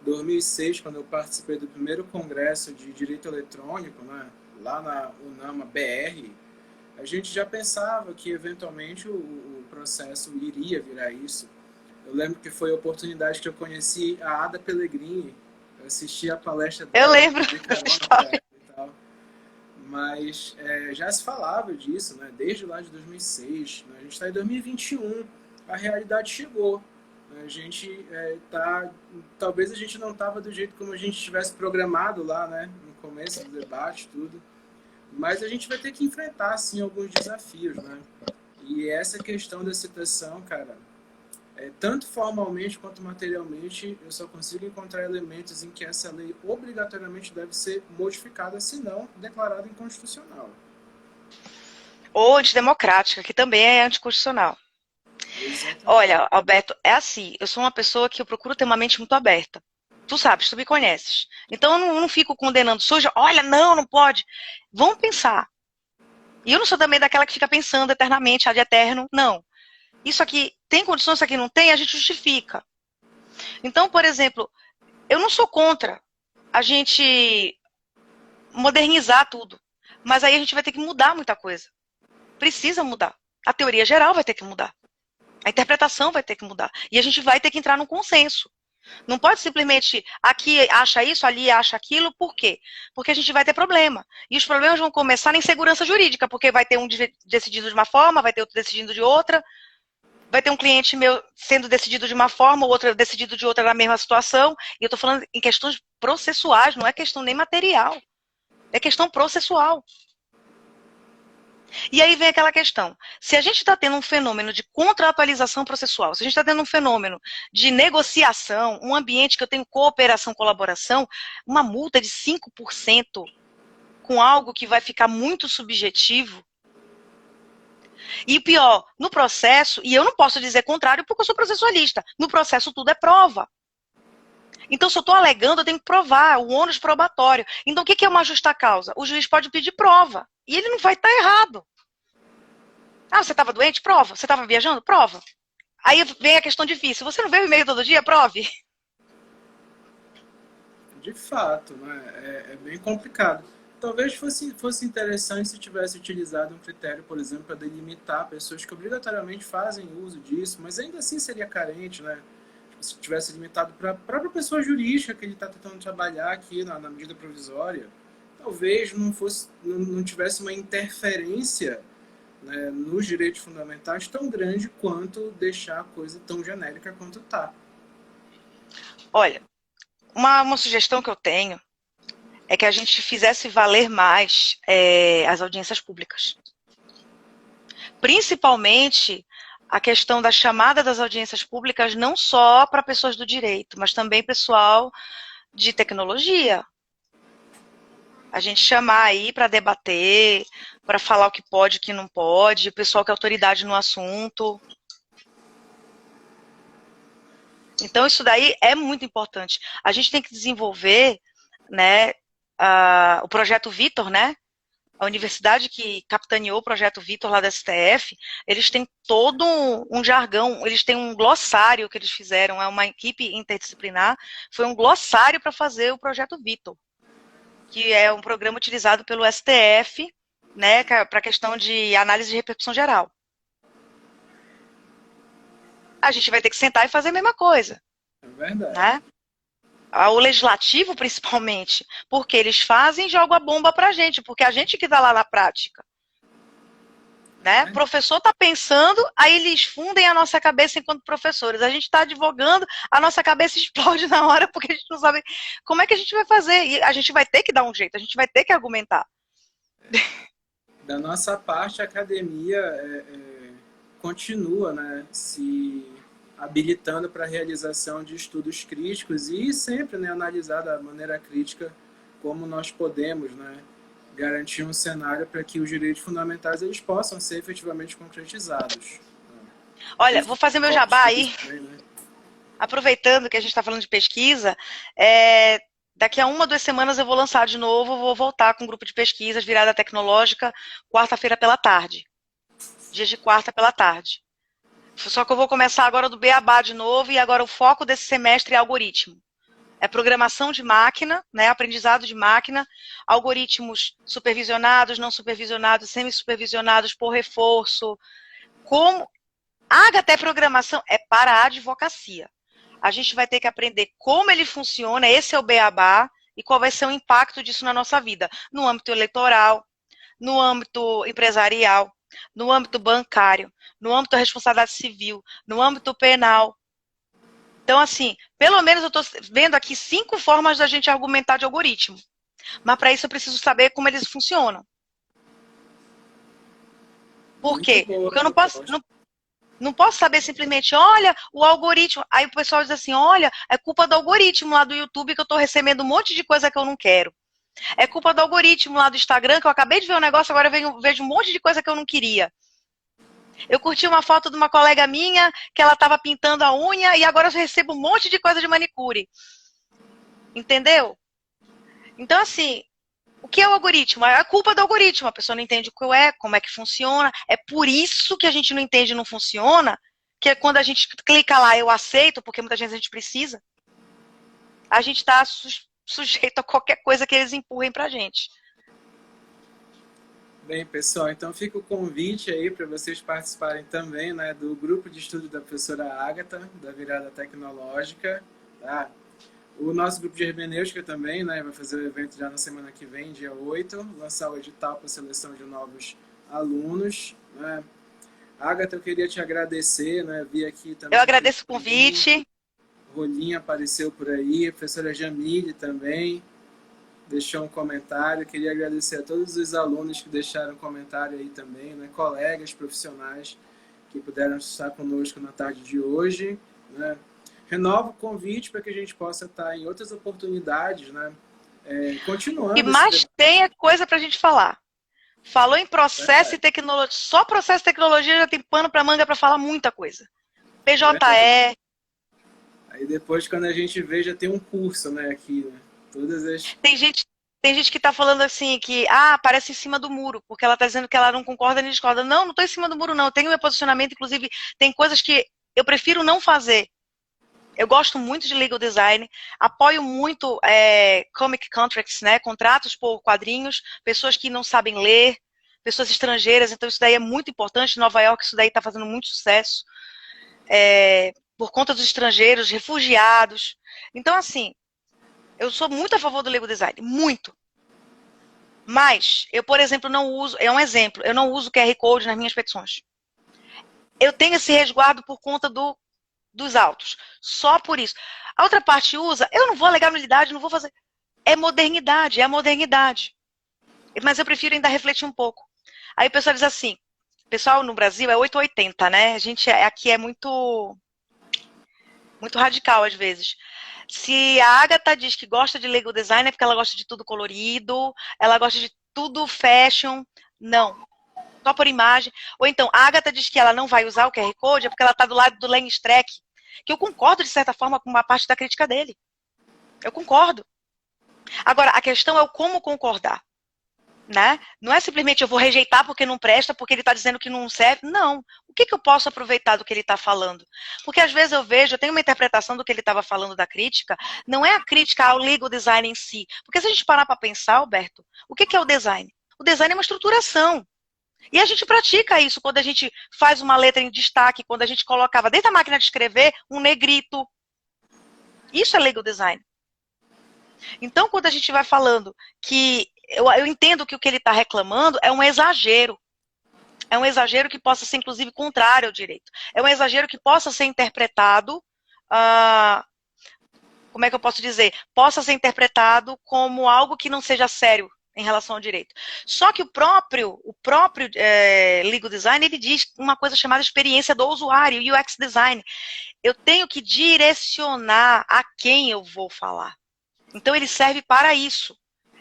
A: 2006, quando eu participei do primeiro congresso de Direito Eletrônico, né? Lá na UNAMA BR, a gente já pensava que eventualmente o processo iria virar isso. Eu lembro que foi a oportunidade que eu conheci a Ada Pellegrini, eu assisti a palestra dela.
B: Eu lembro dessa história.
A: Mas já se falava disso, né? Desde lá de 2006. Né? A gente está em 2021, a realidade chegou. Né? A gente talvez a gente não estava do jeito como a gente tivesse programado lá, né? No começo do debate, tudo. Mas a gente vai ter que enfrentar, assim, alguns desafios, né? E essa questão da citação, cara, tanto formalmente quanto materialmente, eu só consigo encontrar elementos em que essa lei obrigatoriamente deve ser modificada, se não declarada inconstitucional.
B: Ou antidemocrática, que também é anticonstitucional. Exatamente. Olha, Alberto, é assim, eu sou uma pessoa que eu procuro ter uma mente muito aberta. Tu sabes, tu me conheces. Então eu não fico condenando suja, olha, não pode. Vamos pensar. E eu não sou também daquela que fica pensando eternamente, ad eterno, não. Isso aqui tem condições, isso aqui não tem, a gente justifica. Então, por exemplo, eu não sou contra a gente modernizar tudo. Mas aí a gente vai ter que mudar muita coisa. Precisa mudar. A teoria geral vai ter que mudar. A interpretação vai ter que mudar. E a gente vai ter que entrar num consenso. Não pode simplesmente aqui acha isso, ali acha aquilo, por quê? Porque a gente vai ter problema. E os problemas vão começar na insegurança jurídica, porque vai ter um decidido de uma forma, vai ter outro decidido de outra, vai ter um cliente meu sendo decidido de uma forma, o outro decidido de outra na mesma situação. E eu estou falando em questões processuais, não é questão nem material. É questão processual. E aí vem aquela questão. Se a gente está tendo um fenômeno de contratualização processual, se a gente está tendo um fenômeno de negociação, um ambiente que eu tenho cooperação, colaboração, uma multa de 5% com algo que vai ficar muito subjetivo. E pior, no processo, e eu não posso dizer contrário porque eu sou processualista, no processo tudo é prova. Então, se eu estou alegando, eu tenho que provar, o ônus probatório. Então, o que é uma justa causa? O juiz pode pedir prova, e ele não vai estar errado. Ah, você estava doente? Prova. Você estava viajando? Prova. Aí vem a questão difícil. Você não vê o e-mail todo dia? Prove.
A: De fato, né? É bem complicado. Talvez fosse interessante se tivesse utilizado um critério, por exemplo, para delimitar pessoas que obrigatoriamente fazem uso disso, mas ainda assim seria carente, né? Se tivesse limitado para a própria pessoa jurídica que ele está tentando trabalhar aqui na medida provisória, talvez não tivesse uma interferência, né, nos direitos fundamentais tão grande quanto deixar a coisa tão genérica quanto está.
B: Olha, uma sugestão que eu tenho é que a gente fizesse valer mais as audiências públicas. Principalmente a questão da chamada das audiências públicas não só para pessoas do direito, mas também pessoal de tecnologia. A gente chamar aí para debater, para falar o que pode e o que não pode, o pessoal que é autoridade no assunto. Então, isso daí é muito importante. A gente tem que desenvolver, né, o projeto Vitor, né? A universidade que capitaneou o projeto Vitor lá da STF, eles têm todo um jargão, eles têm um glossário que eles fizeram, é uma equipe interdisciplinar, foi um glossário para fazer o projeto Vitor, que é um programa utilizado pelo STF, né, para a questão de análise de repercussão geral. A gente vai ter que sentar e fazer a mesma coisa.
A: É verdade.
B: Né? O legislativo, principalmente, porque eles fazem e jogam a bomba pra gente, porque a gente que está lá na prática. Né? O professor está pensando, aí eles fundem a nossa cabeça enquanto professores. A gente está advogando, a nossa cabeça explode na hora, porque a gente não sabe como é que a gente vai fazer. E a gente vai ter que dar um jeito, a gente vai ter que argumentar.
A: Da nossa parte, a academia continua, né, se habilitando para a realização de estudos críticos e sempre, né, analisar da maneira crítica como nós podemos, né, garantir um cenário para que os direitos fundamentais eles possam ser efetivamente concretizados.
B: Olha, vou fazer meu jabá aí, aproveitando que a gente está falando de pesquisa, daqui a 1 ou 2 semanas eu vou lançar de novo, vou voltar com um grupo de pesquisas, virada tecnológica, quarta-feira pela tarde. Dias de quarta pela tarde. Só que eu vou começar agora do beabá de novo, e agora o foco desse semestre é algoritmo. É programação de máquina, né, aprendizado de máquina, algoritmos supervisionados, não supervisionados, semi-supervisionados por reforço. Como a HT programação é para a advocacia. A gente vai ter que aprender como ele funciona, esse é o beabá, e qual vai ser o impacto disso na nossa vida, no âmbito eleitoral, no âmbito empresarial, no âmbito bancário, no âmbito da responsabilidade civil, no âmbito penal. Então, assim, pelo menos eu estou vendo aqui 5 formas da gente argumentar de algoritmo. Mas para isso eu preciso saber como eles funcionam. Por quê? Porque eu não posso saber simplesmente, olha, o algoritmo. Aí o pessoal diz assim, olha, é culpa do algoritmo lá do YouTube que eu estou recebendo um monte de coisa que eu não quero. É culpa do algoritmo lá do Instagram, que eu acabei de ver um negócio, agora eu vejo um monte de coisa que eu não queria. Eu curti uma foto de uma colega minha, que ela estava pintando a unha, e agora eu recebo um monte de coisa de manicure. Entendeu? Então, assim, o que é o algoritmo? É a culpa do algoritmo. A pessoa não entende o que é, como é que funciona. É por isso que a gente não entende e não funciona, que é quando a gente clica lá, eu aceito, porque muitas vezes a gente precisa, a gente está sujeito a qualquer coisa que eles empurrem pra gente.
A: Bem, pessoal, então fica o convite aí para vocês participarem também, né, do grupo de estudo da professora Ágata, da Virada Tecnológica. Tá? O nosso grupo de hermenêutica também, né, vai fazer o evento já na semana que vem, dia 8, lançar o edital para seleção de novos alunos. Né? Agatha, eu queria te agradecer, né, vi aqui
B: Eu
A: também que
B: agradeço o convite.
A: Rolinha apareceu por aí, a professora Jamile também deixou um comentário. Queria agradecer a todos os alunos que deixaram comentário aí também, né, colegas profissionais que puderam estar conosco na tarde de hoje. Né? Renovo o convite para que a gente possa estar em outras oportunidades, né?
B: E
A: Continuando esse
B: mais
A: debate.
B: tem é coisa para a gente falar. Falou em processo e
A: Verdade,
B: tecnologia. Só processo e tecnologia já tem pano para manga para falar muita coisa.
A: verdade.
B: PJE.
A: Aí depois, quando a gente vê, já tem um curso, né, aqui, né? Todas as...
B: Tem gente, tem gente que está falando assim que parece em cima do muro, porque ela está dizendo que ela não concorda nem discorda. Não, não estou em cima do muro, não. Eu tenho meu posicionamento, inclusive, tem coisas que eu prefiro não fazer. Eu gosto muito de legal design, apoio muito comic contracts, né? Contratos por quadrinhos, pessoas que não sabem ler, pessoas estrangeiras, então isso daí é muito importante. Em Nova York isso daí está fazendo muito sucesso, por conta dos estrangeiros, refugiados. Então, assim, eu sou muito a favor do legal design, muito. Mas, eu, por exemplo, não uso, é um exemplo, eu não uso QR Code nas minhas petições. Eu tenho esse resguardo por conta dos autos. Só por isso. A outra parte usa, eu não vou alegar nulidade, não vou fazer. É modernidade, é a modernidade. Mas eu prefiro ainda refletir um pouco. Aí o pessoal diz assim, o pessoal no Brasil é 880, né? A gente aqui é muito radical às vezes. Se a Agatha diz que gosta de legal design é porque ela gosta de tudo colorido, ela gosta de tudo fashion. Não. Só por imagem. Ou então, a Agatha diz que ela não vai usar o QR Code é porque ela está do lado do Lane Streck, que eu concordo, de certa forma, com uma parte da crítica dele. Eu concordo. Agora, a questão é o como concordar. Né? Não é simplesmente eu vou rejeitar porque não presta, porque ele está dizendo que não serve. Não. O que eu posso aproveitar do que ele está falando? Porque às vezes eu tenho uma interpretação do que ele estava falando da crítica, não é a crítica ao legal design em si. Porque se a gente parar para pensar, Alberto, o que é o design? O design é uma estruturação. E a gente pratica isso quando a gente faz uma letra em destaque, quando a gente colocava dentro da máquina de escrever um negrito. Isso é legal design. Então, quando a gente vai falando que eu entendo que o que ele está reclamando é um exagero. É um exagero que possa ser, inclusive, contrário ao direito. É um exagero que possa ser interpretado, como é que eu posso dizer? Possa ser interpretado como algo que não seja sério em relação ao direito. Só que o próprio legal design, ele diz uma coisa chamada experiência do usuário, UX design. Eu tenho que direcionar a quem eu vou falar. Então, ele serve para isso.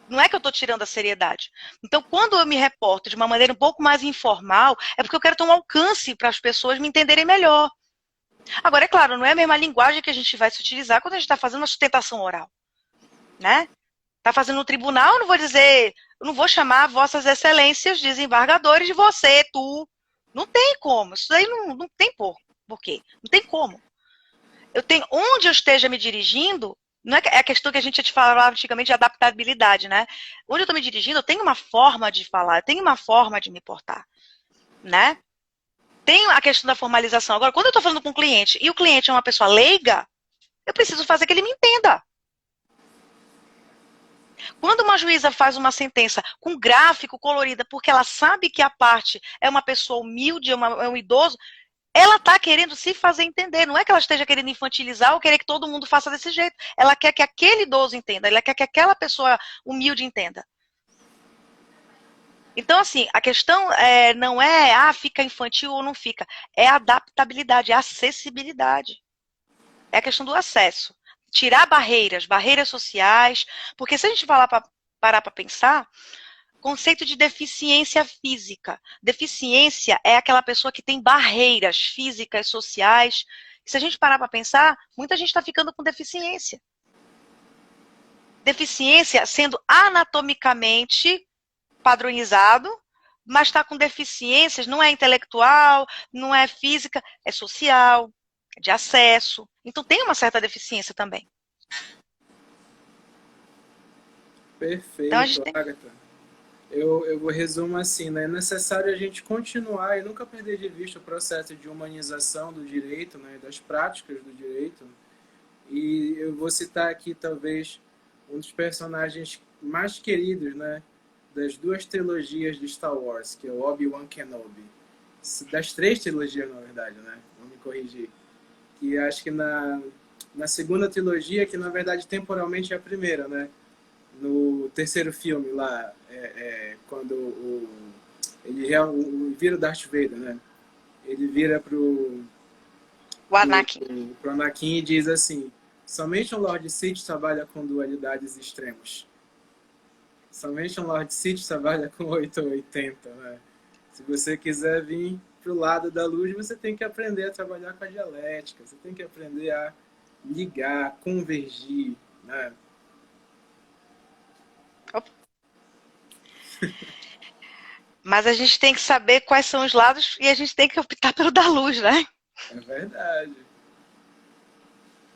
B: Não é que eu estou tirando a seriedade. Então, quando eu me reporto de uma maneira um pouco mais informal, é porque eu quero ter um alcance para as pessoas me entenderem melhor. Agora, é claro, não é a mesma linguagem que a gente vai se utilizar quando a gente está fazendo uma sustentação oral. Né? Está fazendo no tribunal, eu não vou dizer, eu não vou chamar vossas excelências desembargadores de você, tu. Não tem como. Isso aí não tem por quê? Não tem como. Eu tenho, onde eu esteja me dirigindo, não é a questão que a gente falava antigamente de adaptabilidade, né? Onde eu estou me dirigindo, eu tenho uma forma de falar, eu tenho uma forma de me portar, né? Tem a questão da formalização. Agora, quando eu estou falando com um cliente e o cliente é uma pessoa leiga, eu preciso fazer que ele me entenda. Quando uma juíza faz uma sentença com gráfico, colorida, porque ela sabe que a parte é uma pessoa humilde, é um idoso, ela está querendo se fazer entender. Não é que ela esteja querendo infantilizar ou querer que todo mundo faça desse jeito. Ela quer que aquele idoso entenda, ela quer que aquela pessoa humilde entenda. Então, assim, a questão não é, fica infantil ou não fica. É adaptabilidade, é acessibilidade. É a questão do acesso. Tirar barreiras sociais, porque se a gente parar para pensar, conceito de deficiência física. Deficiência é aquela pessoa que tem barreiras físicas, sociais. Se a gente parar para pensar, muita gente está ficando com deficiência. Deficiência sendo anatomicamente padronizado, mas está com deficiências, não é intelectual, não é física, é social, é de acesso. Então tem uma certa deficiência também. Então a gente
A: Perfeito,
B: tem...
A: Agatha. Eu vou resumo assim, né? É necessário a gente continuar e nunca perder de vista o processo de humanização do direito, né? Das práticas do direito. E eu vou citar aqui, talvez, um dos personagens mais queridos, né, das duas trilogias de Star Wars, que é o Obi-Wan Kenobi. Das três trilogias, na verdade, né? Vou me corrigir. Que acho que na segunda trilogia, que na verdade temporalmente é a primeira, né? No terceiro filme lá, quando ele vira o Darth Vader, né? Ele vira
B: O Anakin.
A: pro Anakin e diz assim: somente um Lord Sith trabalha com dualidades extremas. Somente um Lord Sith trabalha com 8 ou 80, né? Se você quiser vir pro lado da luz, você tem que aprender a trabalhar com a dialética, você tem que aprender a ligar, convergir, né?
B: Mas a gente tem que saber quais são os lados e a gente tem que optar pelo da luz, né?
A: É verdade.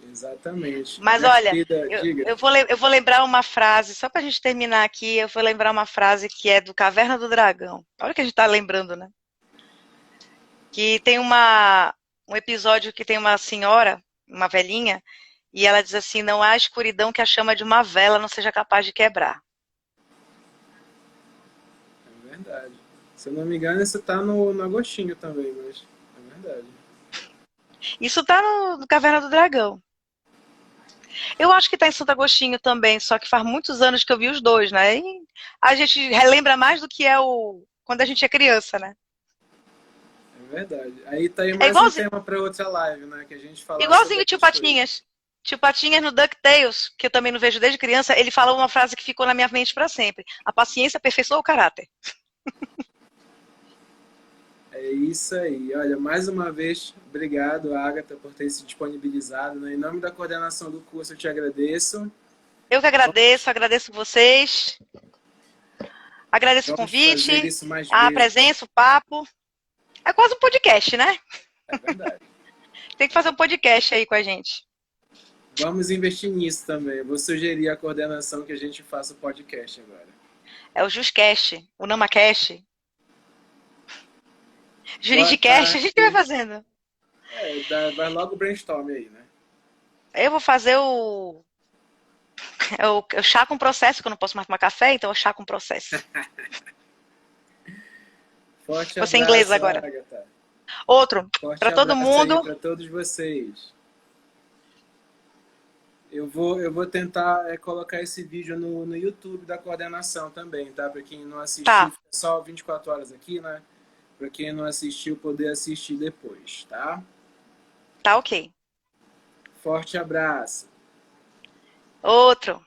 A: Exatamente.
B: Mas
A: Minha
B: olha,
A: querida, diga.
B: eu vou lembrar uma frase, só para a gente terminar aqui, eu vou lembrar uma frase que é do Caverna do Dragão. Olha o que a gente está lembrando, né? Que tem um episódio que tem uma senhora, uma velhinha, e ela diz assim: não há escuridão que a chama de uma vela não seja capaz de quebrar.
A: É verdade. Se eu não me engano, isso tá no Agostinho também, mas é verdade.
B: Isso tá no Caverna do Dragão. Eu acho que tá em Santo Agostinho também, só que faz muitos anos que eu vi os dois, né? E a gente relembra mais do que é o quando a gente é criança, né?
A: É verdade. Aí tá aí
B: É
A: mais um tema para outra live, né? Que a gente falar sobre
B: igualzinho o tio
A: essas coisas.
B: Patinhas. Tio Patinhas no DuckTales, que eu também não vejo desde criança, ele falou uma frase que ficou na minha mente para sempre. A paciência aperfeiçoa o caráter.
A: É isso aí. Olha, mais uma vez, obrigado, Agatha, por ter se disponibilizado, né? Em nome da coordenação do curso, eu te agradeço.
B: Eu que agradeço vocês. Agradeço o
A: Vamos fazer
B: convite,
A: isso mais
B: a
A: vezes.
B: presença, o papo. É quase um podcast, né?
A: É verdade.
B: Tem que fazer um podcast aí com a gente.
A: Vamos investir nisso também. Eu vou sugerir à coordenação que a gente faça o podcast agora.
B: É o JusCast, o NamaCast.
A: Boa
B: Juridicast, a
A: tarde.
B: gente vai fazendo.
A: Vai logo o brainstorm aí, né?
B: Eu vou fazer o chá com processo, que eu não posso mais tomar café, então é o chá com processo.
A: Forte
B: Vou ser inglês
A: abraço,
B: agora.
A: Agatha.
B: Outro,
A: Forte
B: para todo
A: abraço aí
B: mundo.
A: para todos vocês. Eu vou tentar colocar esse vídeo no YouTube da coordenação também, tá? Para quem não assistiu,
B: Tá,
A: fica só 24 horas aqui, né? Para quem não assistiu, poder assistir depois, tá?
B: tá ok.
A: Forte abraço.
B: Outro.